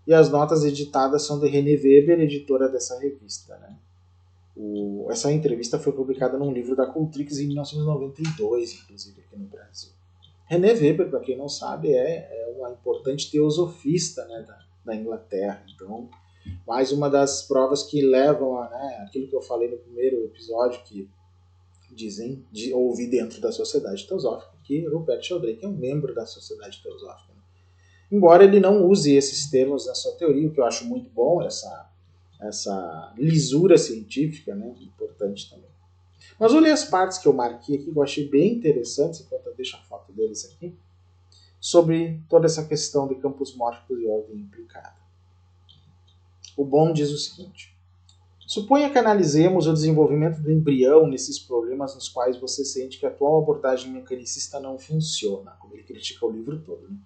e as notas editadas são de René Weber, editora dessa revista. Né? Essa entrevista foi publicada num livro da Cultrix em 1992, inclusive aqui no Brasil. René Weber, para quem não sabe, é uma importante teosofista, né, da Inglaterra. Então, mais uma das provas que levam a, né, aquilo que eu falei no primeiro episódio, que dizem de ouvir dentro da Sociedade Teosófica, que Rupert Sheldrake é um membro da Sociedade Teosófica. Né? Embora ele não use esses termos na sua teoria, o que eu acho muito bom, essa lisura científica, né, importante também. Mas olhei as partes que eu marquei aqui, que eu achei bem interessantes, enquanto eu deixo a foto deles aqui, sobre toda essa questão de campos mórficos e ordem implicada. O Bohm diz o seguinte: suponha que analisemos o desenvolvimento do embrião nesses problemas nos quais você sente que a atual abordagem mecanicista não funciona, como ele critica o livro todo. Né?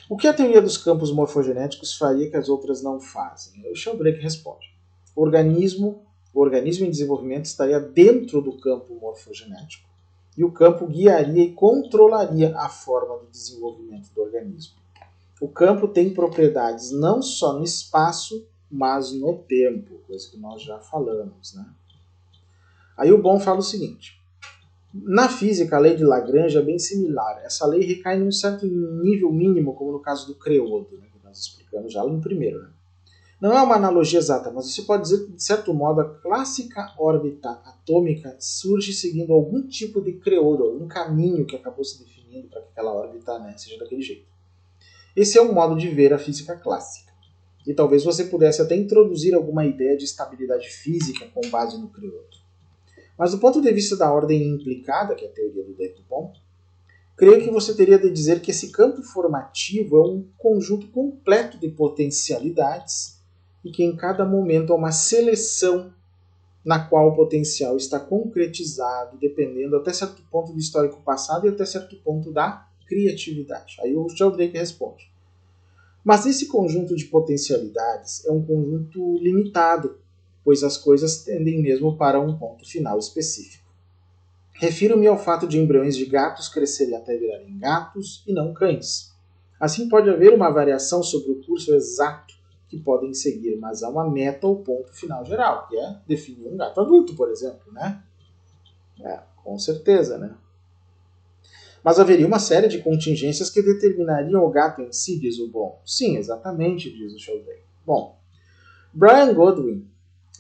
O que a teoria dos campos morfogenéticos faria que as outras não fazem? O Sheldrake responde: o organismo em desenvolvimento estaria dentro do campo morfogenético e o campo guiaria e controlaria a forma do desenvolvimento do organismo. O campo tem propriedades não só no espaço, mas no tempo, coisa que nós já falamos. Né? Aí o Bohm fala o seguinte: na física, a lei de Lagrange é bem similar. Essa lei recai num certo nível mínimo, como no caso do creodo, né, que nós explicamos já no primeiro. Né? Não é uma analogia exata, mas você pode dizer que, de certo modo, a clássica órbita atômica surge seguindo algum tipo de credo, algum caminho que acabou se definindo para que aquela órbita, né, seja daquele jeito. Esse é um modo de ver a física clássica. E talvez você pudesse até introduzir alguma ideia de estabilidade física com base no credo. Mas do ponto de vista da ordem implicada, que é a teoria do David Bohm, creio que você teria de dizer que esse campo formativo é um conjunto completo de potencialidades e que em cada momento há uma seleção na qual o potencial está concretizado, dependendo até certo ponto do histórico passado e até certo ponto da criatividade. Aí o Sheldrake responde. Mas esse conjunto de potencialidades é um conjunto limitado, pois as coisas tendem mesmo para um ponto final específico. Refiro-me ao fato de embriões de gatos crescerem até virarem gatos e não cães. Assim pode haver uma variação sobre o curso exato que podem seguir, mas há uma meta ou ponto final geral, que é definir um gato adulto, por exemplo, né? Com certeza, né? Mas haveria uma série de contingências que determinariam o gato em si, diz o Bohm. Sim, exatamente, diz o Sheldrake. Bom, Brian Godwin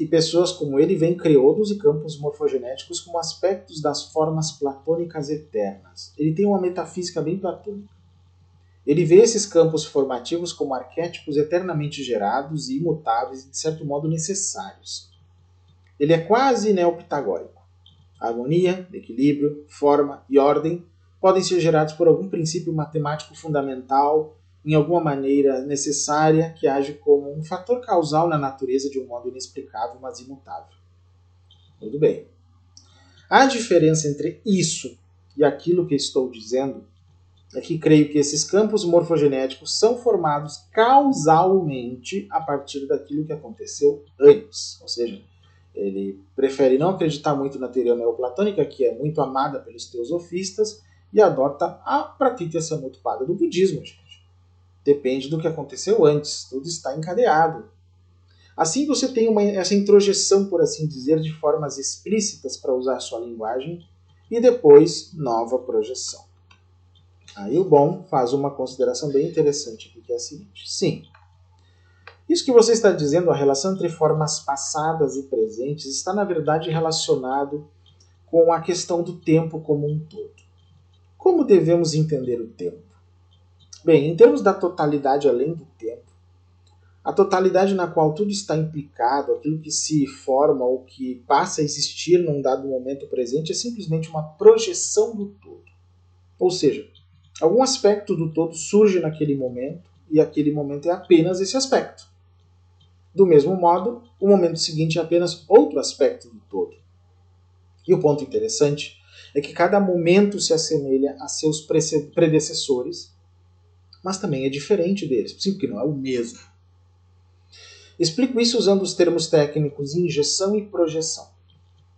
e pessoas como ele veem creodos e campos morfogenéticos como aspectos das formas platônicas eternas. Ele tem uma metafísica bem platônica. Ele vê esses campos formativos como arquétipos eternamente gerados e imutáveis e, de certo modo, necessários. Ele é quase neopitagórico. A harmonia, equilíbrio, forma e ordem podem ser gerados por algum princípio matemático fundamental, em alguma maneira necessária, que age como um fator causal na natureza de um modo inexplicável, mas imutável. Tudo bem. A diferença entre isso e aquilo que estou dizendo é que creio que esses campos morfogenéticos são formados causalmente a partir daquilo que aconteceu antes. Ou seja, ele prefere não acreditar muito na teoria neoplatônica, que é muito amada pelos teosofistas, e adota a Pratitya Samutpada do budismo, gente. Depende do que aconteceu antes, tudo está encadeado. Assim você tem essa introjeção, por assim dizer, de formas explícitas para usar sua linguagem, e depois nova projeção. Aí o Bohm faz uma consideração bem interessante aqui, que é a seguinte. Sim, isso que você está dizendo, a relação entre formas passadas e presentes, está na verdade relacionado com a questão do tempo como um todo. Como devemos entender o tempo? Bem, em termos da totalidade além do tempo, a totalidade na qual tudo está implicado, aquilo que se forma ou que passa a existir num dado momento presente, é simplesmente uma projeção do todo. Ou seja, algum aspecto do todo surge naquele momento e aquele momento é apenas esse aspecto. Do mesmo modo, o momento seguinte é apenas outro aspecto do todo. E o ponto interessante é que cada momento se assemelha a seus predecessores, mas também é diferente deles, sim, porque não é o mesmo. Explico isso usando os termos técnicos injeção e projeção.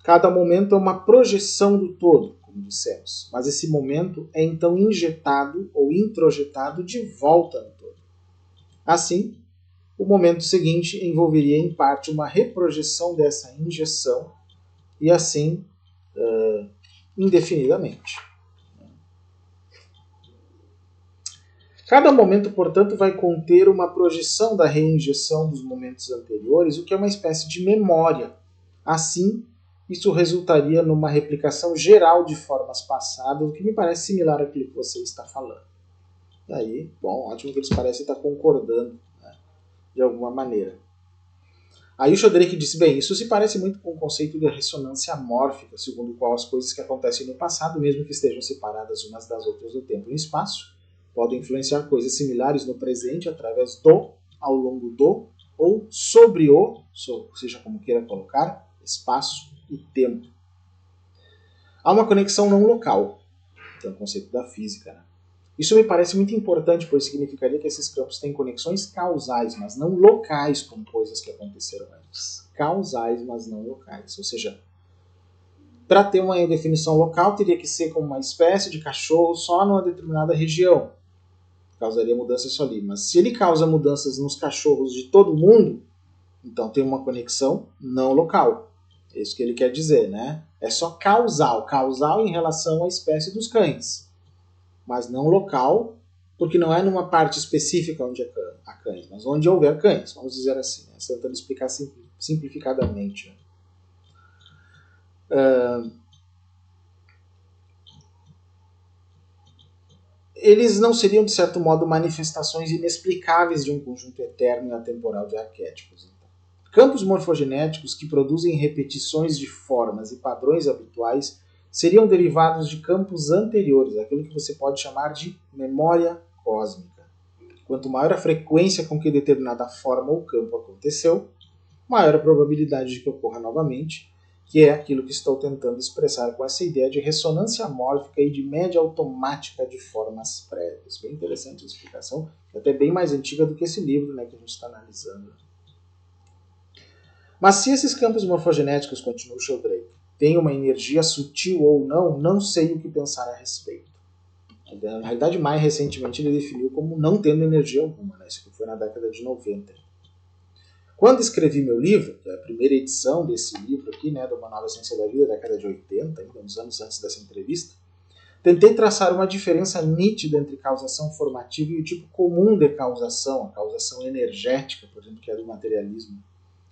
Cada momento é uma projeção do todo, como dissemos, mas esse momento é então injetado ou introjetado de volta no todo. Assim, o momento seguinte envolveria em parte uma reprojeção dessa injeção e assim indefinidamente. Cada momento, portanto, vai conter uma projeção da reinjeção dos momentos anteriores, o que é uma espécie de memória. Assim, isso resultaria numa replicação geral de formas passadas, o que me parece similar àquilo que você está falando. E aí, bom, ótimo que eles parecem estar concordando, né, de alguma maneira. Aí o Sheldrake disse, bem, isso se parece muito com o conceito de ressonância mórfica, segundo o qual as coisas que acontecem no passado, mesmo que estejam separadas umas das outras no tempo e no espaço, podem influenciar coisas similares no presente através do, ao longo do, ou sobre o, seja como queira colocar, espaço e tempo. Há uma conexão não local, que é o conceito da física, né? Isso me parece muito importante, pois significaria que esses campos têm conexões causais, mas não locais com coisas que aconteceram antes. Causais, mas não locais. Ou seja, para ter uma definição local, teria que ser como uma espécie de cachorro só numa determinada região. Causaria mudanças só ali. Mas se ele causa mudanças nos cachorros de todo mundo, então tem uma conexão não local. É isso que ele quer dizer, né? É só causal. Causal em relação à espécie dos cães, mas não local porque não é numa parte específica onde há cães, mas onde houver cães, vamos dizer assim, né? Tentando explicar simplificadamente. Né? Eles não seriam, de certo modo, manifestações inexplicáveis de um conjunto eterno e atemporal de arquétipos. Então. Campos morfogenéticos que produzem repetições de formas e padrões habituais seriam derivados de campos anteriores, aquilo que você pode chamar de memória cósmica. Quanto maior a frequência com que determinada forma ou campo aconteceu, maior a probabilidade de que ocorra novamente, que é aquilo que estou tentando expressar com essa ideia de ressonância mórfica e de média automática de formas prévias. Bem interessante a explicação, até bem mais antiga do que esse livro, né, que a gente está analisando. Mas se esses campos morfogenéticos, continua Sheldrake, têm uma energia sutil ou não, não sei o que pensar a respeito. Na realidade, mais recentemente ele definiu como não tendo energia alguma, né? Isso foi na década de 90. Quando escrevi meu livro, que é a primeira edição desse livro aqui, né, do Uma Nova Ciência da Vida, década de 80, ainda uns anos antes dessa entrevista, tentei traçar uma diferença nítida entre causação formativa e o tipo comum de causação, a causação energética, por exemplo, que é do materialismo,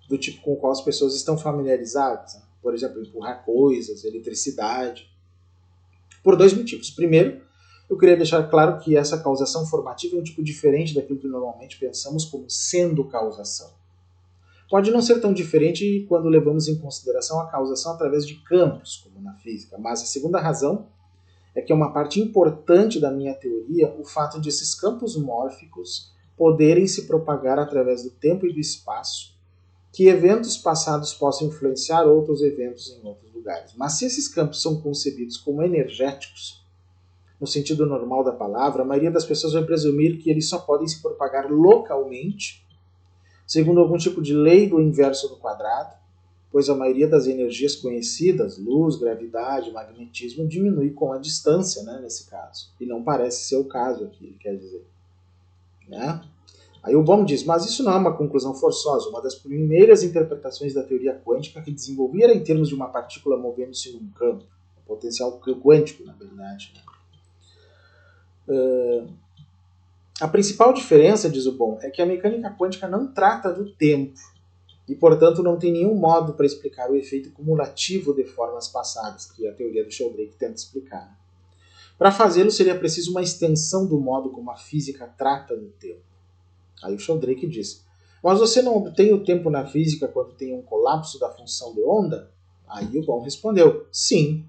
do tipo com o qual as pessoas estão familiarizadas. Né? Por exemplo, empurrar coisas, eletricidade. Por dois motivos. Primeiro, eu queria deixar claro que essa causação formativa é um tipo diferente daquilo que normalmente pensamos como sendo causação. Pode não ser tão diferente quando levamos em consideração a causação através de campos, como na física, mas a segunda razão é que é uma parte importante da minha teoria o fato de esses campos mórficos poderem se propagar através do tempo e do espaço, que eventos passados possam influenciar outros eventos em outros lugares. Mas se esses campos são concebidos como energéticos, no sentido normal da palavra, a maioria das pessoas vai presumir que eles só podem se propagar localmente, segundo algum tipo de lei do inverso do quadrado, pois a maioria das energias conhecidas, luz, gravidade, magnetismo, diminui com a distância, né, nesse caso. E não parece ser o caso aqui, ele quer dizer. Né? Aí o Bohm diz, mas isso não é uma conclusão forçosa. Uma das primeiras interpretações da teoria quântica que desenvolvi era em termos de uma partícula movendo-se num campo, um potencial quântico, na verdade. A principal diferença, diz o Bohm, é que a mecânica quântica não trata do tempo e, portanto, não tem nenhum modo para explicar o efeito cumulativo de formas passadas, que a teoria do Sheldrake tenta explicar. Para fazê-lo, seria preciso uma extensão do modo como a física trata do tempo. Aí o Sheldrake diz, mas você não obtém o tempo na física quando tem um colapso da função de onda? Aí o Bohm respondeu, sim,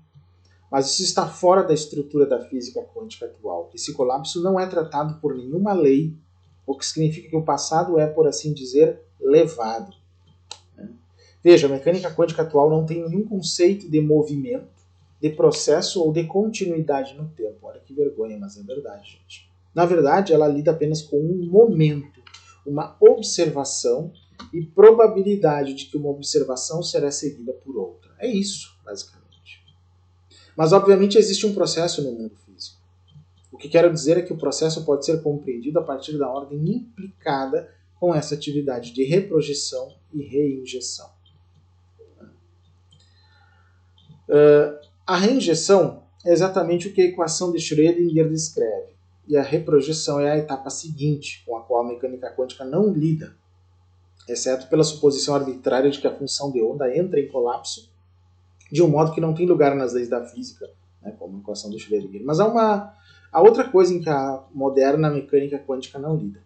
mas isso está fora da estrutura da física quântica atual. Esse colapso não é tratado por nenhuma lei, o que significa que o passado é, por assim dizer, levado. Veja, a mecânica quântica atual não tem nenhum conceito de movimento, de processo ou de continuidade no tempo. Olha que vergonha, mas é verdade, gente. Na verdade, ela lida apenas com um momento, uma observação e probabilidade de que uma observação será seguida por outra. É isso, basicamente. Mas, obviamente, existe um processo no mundo físico. O que quero dizer é que o processo pode ser compreendido a partir da ordem implicada com essa atividade de reprojeção e reinjeção. A reinjeção é exatamente o que a equação de Schrödinger descreve, e a reprojeção é a etapa seguinte, com a qual a mecânica quântica não lida, exceto pela suposição arbitrária de que a função de onda entra em colapso de um modo que não tem lugar nas leis da física, né, como a equação de Schrödinger. Mas há outra coisa em que a moderna mecânica quântica não lida.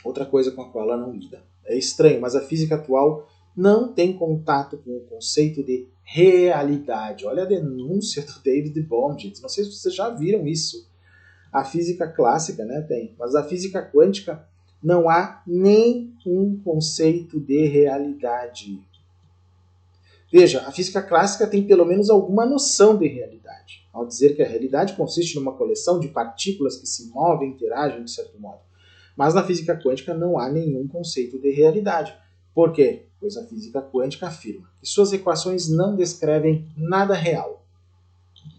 Outra coisa com a qual ela não lida. É estranho, mas a física atual não tem contato com o conceito de realidade. Olha a denúncia do David Bohm, gente. Não sei se vocês já viram isso. A física clássica, né, tem, mas a física quântica não há nem um conceito de realidade. Veja, a física clássica tem pelo menos alguma noção de realidade, ao dizer que a realidade consiste numa coleção de partículas que se movem e interagem de certo modo. Mas na física quântica não há nenhum conceito de realidade. Por quê? Pois a física quântica afirma que suas equações não descrevem nada real.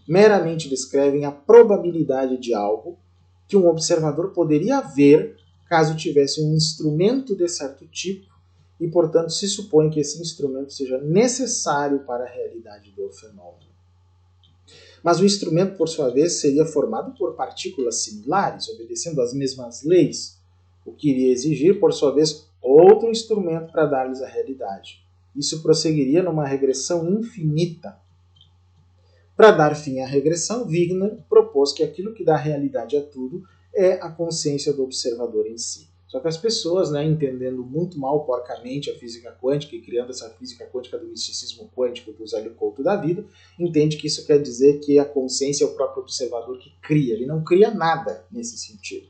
Meramente descrevem a probabilidade de algo que um observador poderia ver caso tivesse um instrumento de certo tipo e, portanto, se supõe que esse instrumento seja necessário para a realidade do fenômeno. Mas o instrumento, por sua vez, seria formado por partículas similares, obedecendo às mesmas leis, o que iria exigir, por sua vez, outro instrumento para dar-lhes a realidade. Isso prosseguiria numa regressão infinita. Para dar fim à regressão, Wigner propôs que aquilo que dá realidade a tudo é a consciência do observador em si. Só que as pessoas, entendendo muito mal, porcamente, a física quântica e criando essa física quântica do misticismo quântico do Zé Couto da vida, entende que isso quer dizer que a consciência é o próprio observador que cria. Ele não cria nada nesse sentido.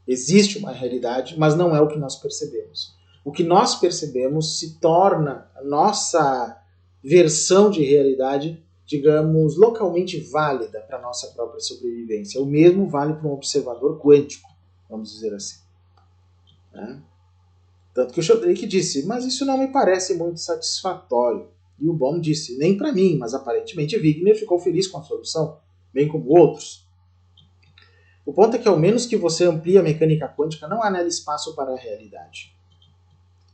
Existe uma realidade, mas não é o que nós percebemos. O que nós percebemos se torna a nossa versão de realidade, digamos, localmente válida para a nossa própria sobrevivência. O mesmo vale para um observador quântico, vamos dizer assim. Tanto que o Sheldrake disse, mas isso não me parece muito satisfatório. E o Bohm disse, nem para mim, mas aparentemente Wigner ficou feliz com a solução, bem como outros. O ponto é que ao menos que você amplie a mecânica quântica, não há nela espaço para a realidade.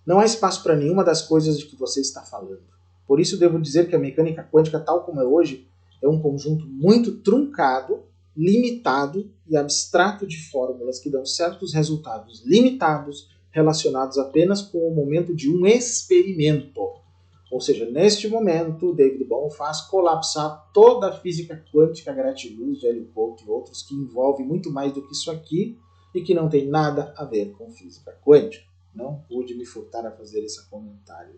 Não há espaço para nenhuma das coisas de que você está falando. Por isso devo dizer que a mecânica quântica, tal como é hoje, é um conjunto muito truncado, limitado e abstrato de fórmulas que dão certos resultados limitados relacionados apenas com o momento de um experimento. Ou seja, neste momento, David Bohm faz colapsar toda a física quântica gratiluz de Hélio Couto e outros que envolve muito mais do que isso aqui e que não tem nada a ver com física quântica. Não pude me furtar a fazer esse comentário.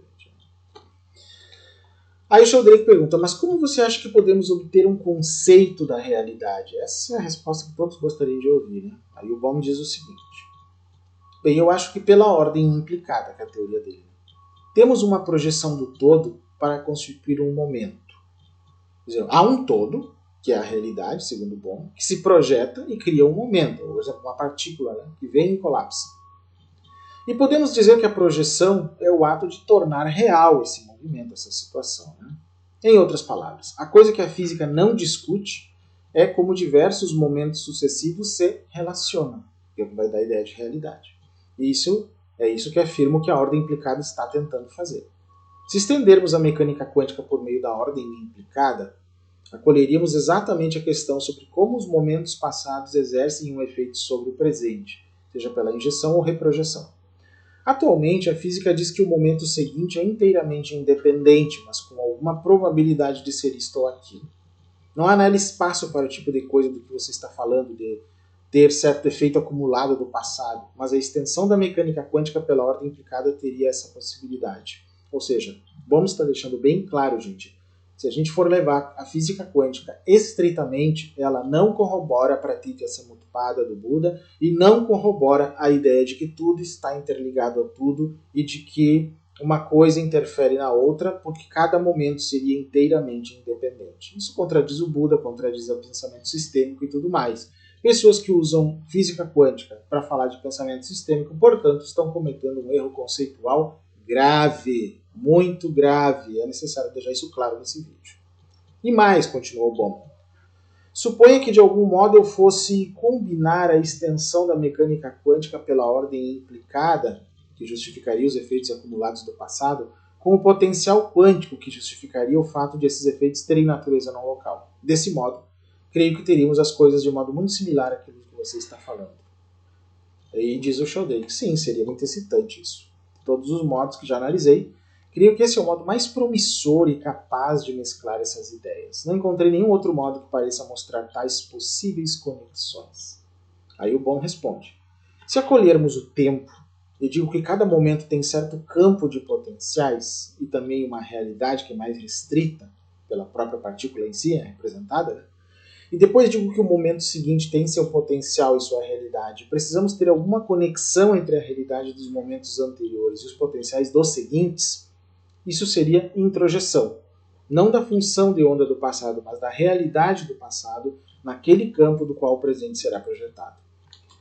Aí o Sheldrake pergunta, mas como você acha que podemos obter um conceito da realidade? Essa é a resposta que todos gostariam de ouvir. Aí o Bohm diz o seguinte, bem, eu acho que pela ordem implicada, que é a teoria dele. Temos uma projeção do todo para constituir um momento. Quer dizer, há um todo, que é a realidade, segundo Bohm, que se projeta e cria um momento, por exemplo, uma partícula que vem e colapsa. E podemos dizer que a projeção é o ato de tornar real esse movimento, essa situação. Em outras palavras, a coisa que a física não discute é como diversos momentos sucessivos se relacionam, que é o que vai dar a ideia de realidade. Isso é isso que afirmo que a ordem implicada está tentando fazer. Se estendermos a mecânica quântica por meio da ordem implicada, acolheríamos exatamente a questão sobre como os momentos passados exercem um efeito sobre o presente, seja pela injeção ou reprojeção. Atualmente, a física diz que o momento seguinte é inteiramente independente, mas com alguma probabilidade de ser isto ou aquilo. Não há nela espaço para o tipo de coisa do que você está falando, de ter certo efeito acumulado do passado, mas a extensão da mecânica quântica pela ordem implicada teria essa possibilidade. Ou seja, Bohm está deixando bem claro, gente, se a gente for levar a física quântica estritamente, ela não corrobora a Pratitya Samutpada do Buda e não corrobora a ideia de que tudo está interligado a tudo e de que uma coisa interfere na outra porque cada momento seria inteiramente independente. Isso contradiz o Buda, contradiz o pensamento sistêmico e tudo mais. Pessoas que usam física quântica para falar de pensamento sistêmico, portanto, estão cometendo um erro conceitual grave, muito grave. É necessário deixar isso claro nesse vídeo. E mais, continuou Bohm. Suponha que de algum modo eu fosse combinar a extensão da mecânica quântica pela ordem implicada, que justificaria os efeitos acumulados do passado, com o potencial quântico, que justificaria o fato de esses efeitos terem natureza não local. Desse modo, creio que teríamos as coisas de um modo muito similar àquilo que você está falando. E diz o Sheldrake, sim, seria muito excitante isso. De todos os modos que já analisei, creio que esse é o modo mais promissor e capaz de mesclar essas ideias. Não encontrei nenhum outro modo que pareça mostrar tais possíveis conexões. Aí o Bohm responde, se acolhermos o tempo, eu digo que cada momento tem certo campo de potenciais e também uma realidade que é mais restrita pela própria partícula em si, representada, e depois digo que o momento seguinte tem seu potencial e sua realidade. Precisamos ter alguma conexão entre a realidade dos momentos anteriores e os potenciais dos seguintes. Isso seria introjeção. Não da função de onda do passado, mas da realidade do passado naquele campo do qual o presente será projetado.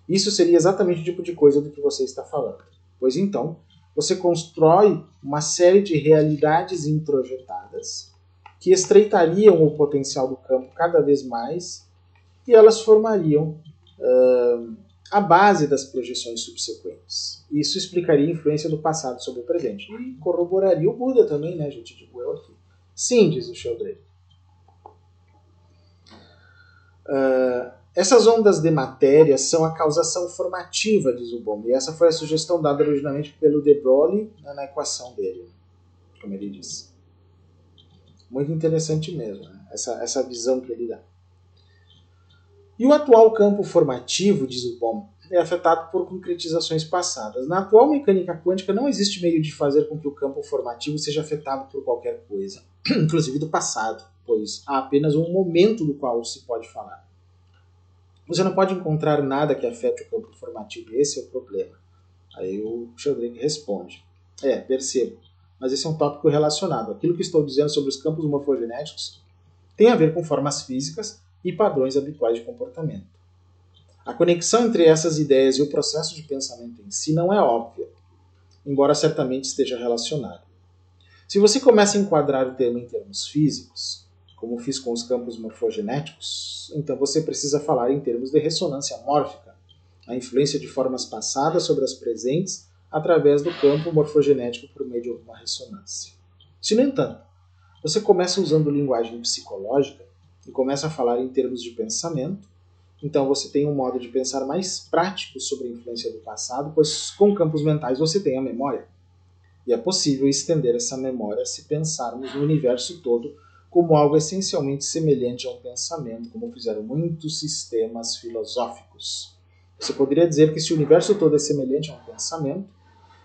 Isso seria exatamente o tipo de coisa do que você está falando. Pois então, você constrói uma série de realidades introjetadas que estreitariam o potencial do campo cada vez mais e elas formariam a base das projeções subsequentes. Isso explicaria a influência do passado sobre o presente. E corroboraria o Buda também, né, gente? Digo eu aqui. Sim, diz o Sheldrake. Essas ondas de matéria são a causação formativa, diz o Bohm, e essa foi a sugestão dada originalmente pelo de Broglie na equação dele, como ele disse. Muito interessante mesmo, né? essa visão que ele dá. E o atual campo formativo, diz o Bohm, é afetado por concretizações passadas. Na atual mecânica quântica não existe meio de fazer com que o campo formativo seja afetado por qualquer coisa, inclusive do passado, pois há apenas um momento do qual se pode falar. Você não pode encontrar nada que afete o campo formativo, esse é o problema. Aí o Sheldrake responde. Percebo, mas esse é um tópico relacionado. Aquilo que estou dizendo sobre os campos morfogenéticos tem a ver com formas físicas e padrões habituais de comportamento. A conexão entre essas ideias e o processo de pensamento em si não é óbvia, embora certamente esteja relacionado. Se você começa a enquadrar o termo em termos físicos, como fiz com os campos morfogenéticos, então você precisa falar em termos de ressonância mórfica, a influência de formas passadas sobre as presentes através do campo morfogenético por meio de uma ressonância. Se, no entanto, você começa usando linguagem psicológica e começa a falar em termos de pensamento, então você tem um modo de pensar mais prático sobre a influência do passado, pois com campos mentais você tem a memória. E é possível estender essa memória se pensarmos no universo todo como algo essencialmente semelhante a um pensamento, como fizeram muitos sistemas filosóficos. Você poderia dizer que se o universo todo é semelhante a um pensamento,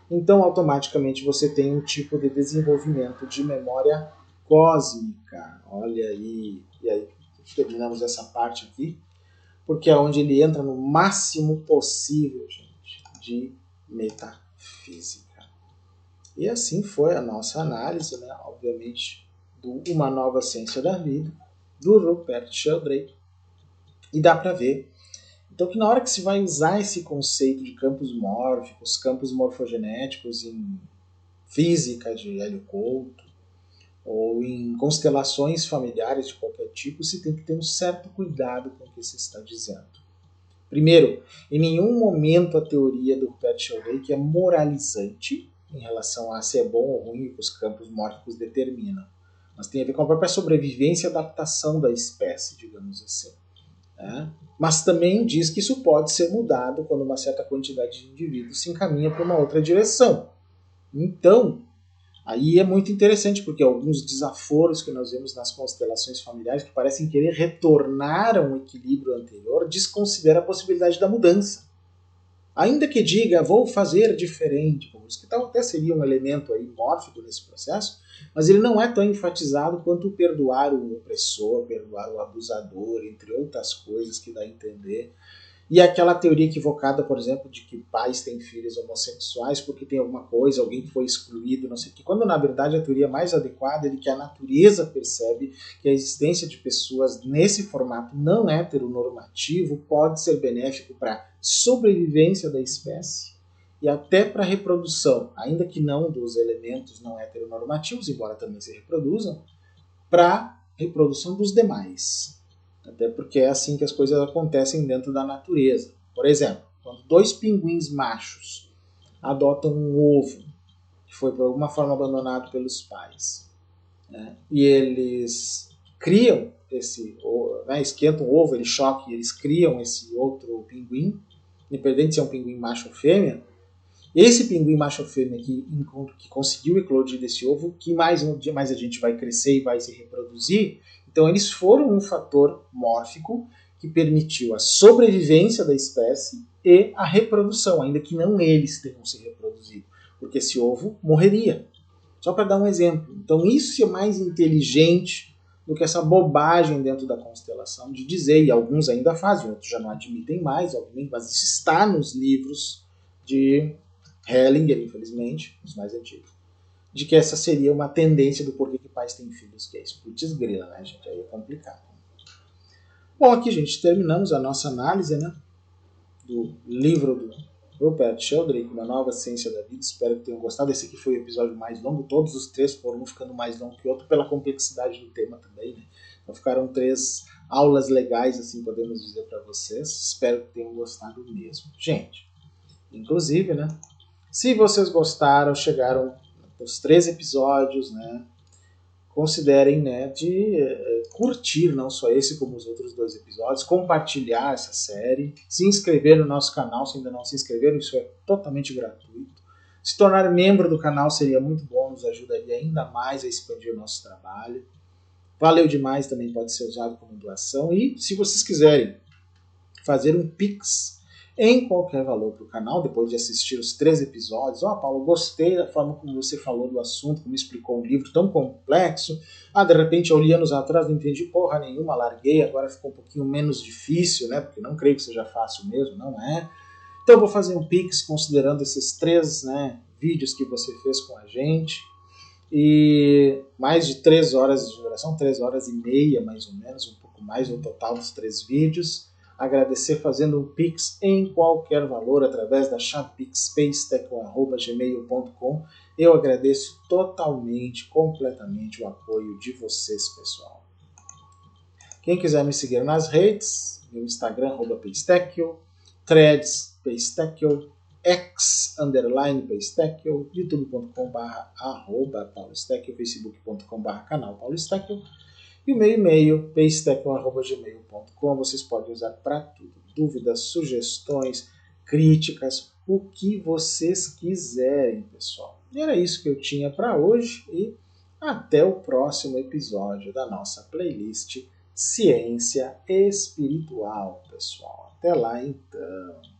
então automaticamente você tem um tipo de desenvolvimento de memória cósmica. Olha aí. E aí terminamos essa parte aqui, porque é onde ele entra no máximo possível, gente, de metafísica. E assim foi a nossa análise, né? Obviamente, do Uma Nova Ciência da Vida, do Rupert Sheldrake. E dá para ver, então, que na hora que se vai usar esse conceito de campos mórficos, campos morfogenéticos em física de Hélio Couto, ou em constelações familiares de qualquer tipo, se tem que ter um certo cuidado com o que se está dizendo. Primeiro, em nenhum momento a teoria do Rupert Sheldrake é moralizante em relação a se é bom ou ruim que os campos mórficos determinam, mas tem a ver com a própria sobrevivência e adaptação da espécie, digamos assim. Mas também diz que isso pode ser mudado quando uma certa quantidade de indivíduos se encaminha para uma outra direção. Então, aí é muito interessante, porque alguns desaforos que nós vemos nas constelações familiares que parecem querer retornar a um equilíbrio anterior desconsidera a possibilidade da mudança. Ainda que diga, vou fazer diferente, isso que tal até seria um elemento aí mórfico nesse processo, mas ele não é tão enfatizado quanto perdoar o opressor, perdoar o abusador, entre outras coisas que dá a entender. E aquela teoria equivocada, por exemplo, de que pais têm filhos homossexuais porque tem alguma coisa, alguém foi excluído, não sei o quê. Quando, na verdade, a teoria mais adequada é de que a natureza percebe que a existência de pessoas nesse formato não heteronormativo pode ser benéfico para a sobrevivência da espécie e até para a reprodução, ainda que não dos elementos não heteronormativos, embora também se reproduzam, para a reprodução dos demais. Até porque é assim que as coisas acontecem dentro da natureza. Por exemplo, quando dois pinguins machos adotam um ovo que foi por alguma forma abandonado pelos pais, né, e eles criam esse, esquentam o ovo, ele choca e eles criam esse outro pinguim, independente se é um pinguim macho ou fêmea, esse pinguim macho ou fêmea que conseguiu eclodir desse ovo, que mais a gente vai crescer e vai se reproduzir. Então eles foram um fator mórfico que permitiu a sobrevivência da espécie e a reprodução, ainda que não eles tenham se reproduzido, porque esse ovo morreria. Só para dar um exemplo. Então isso é mais inteligente do que essa bobagem dentro da constelação de dizer, e alguns ainda fazem, outros já não admitem mais, obviamente, mas isso está nos livros de Hellinger, infelizmente, os mais antigos, de que essa seria uma tendência do porquê que pais têm filhos gays. Putz grila, né, gente? Aí é complicado. Bom, aqui, gente, terminamos a nossa análise, né, do livro do Rupert Sheldrake, Uma Nova Ciência da Vida. Espero que tenham gostado. Esse aqui foi o episódio mais longo. Todos os três foram um ficando mais longo que o outro pela complexidade do tema também, né? Então ficaram 3 aulas legais, assim podemos dizer para vocês. Espero que tenham gostado mesmo. Gente, inclusive, né, se vocês gostaram, chegaram os 3 episódios, né, considerem, né, de curtir não só esse como os outros 2 episódios, compartilhar essa série, se inscrever no nosso canal se ainda não se inscreveram, isso é totalmente gratuito. Se tornar membro do canal seria muito bom, nos ajudaria ainda mais a expandir o nosso trabalho. Valeu demais, também pode ser usado como doação. E se vocês quiserem fazer um Pix em qualquer valor para o canal, depois de assistir os 3 episódios, Paulo, gostei da forma como você falou do assunto, como explicou um livro tão complexo. De repente eu li anos atrás, não entendi porra nenhuma, larguei, agora ficou um pouquinho menos difícil, né? Porque não creio que seja fácil mesmo, não é? Então eu vou fazer um Pix considerando esses 3, né, vídeos que você fez com a gente. E mais de 3 horas de duração, 3 horas e meia mais ou menos, um pouco mais no total dos 3 vídeos. Agradecer fazendo um Pix em qualquer valor através da chave pixpacetech@gmail.com. Eu agradeço totalmente, completamente o apoio de vocês, pessoal. Quem quiser me seguir nas redes, meu Instagram, @pacetech, Threads, Pacetech, X, _Pacetech, youtube.com/@paulistech, facebook.com/canal Paulistech, e o meu e-mail, pacetech@gmail.com. Vocês podem usar para tudo. Dúvidas, sugestões, críticas, o que vocês quiserem, pessoal. E era isso que eu tinha para hoje e até o próximo episódio da nossa playlist Ciência Espiritual, pessoal. Até lá, então.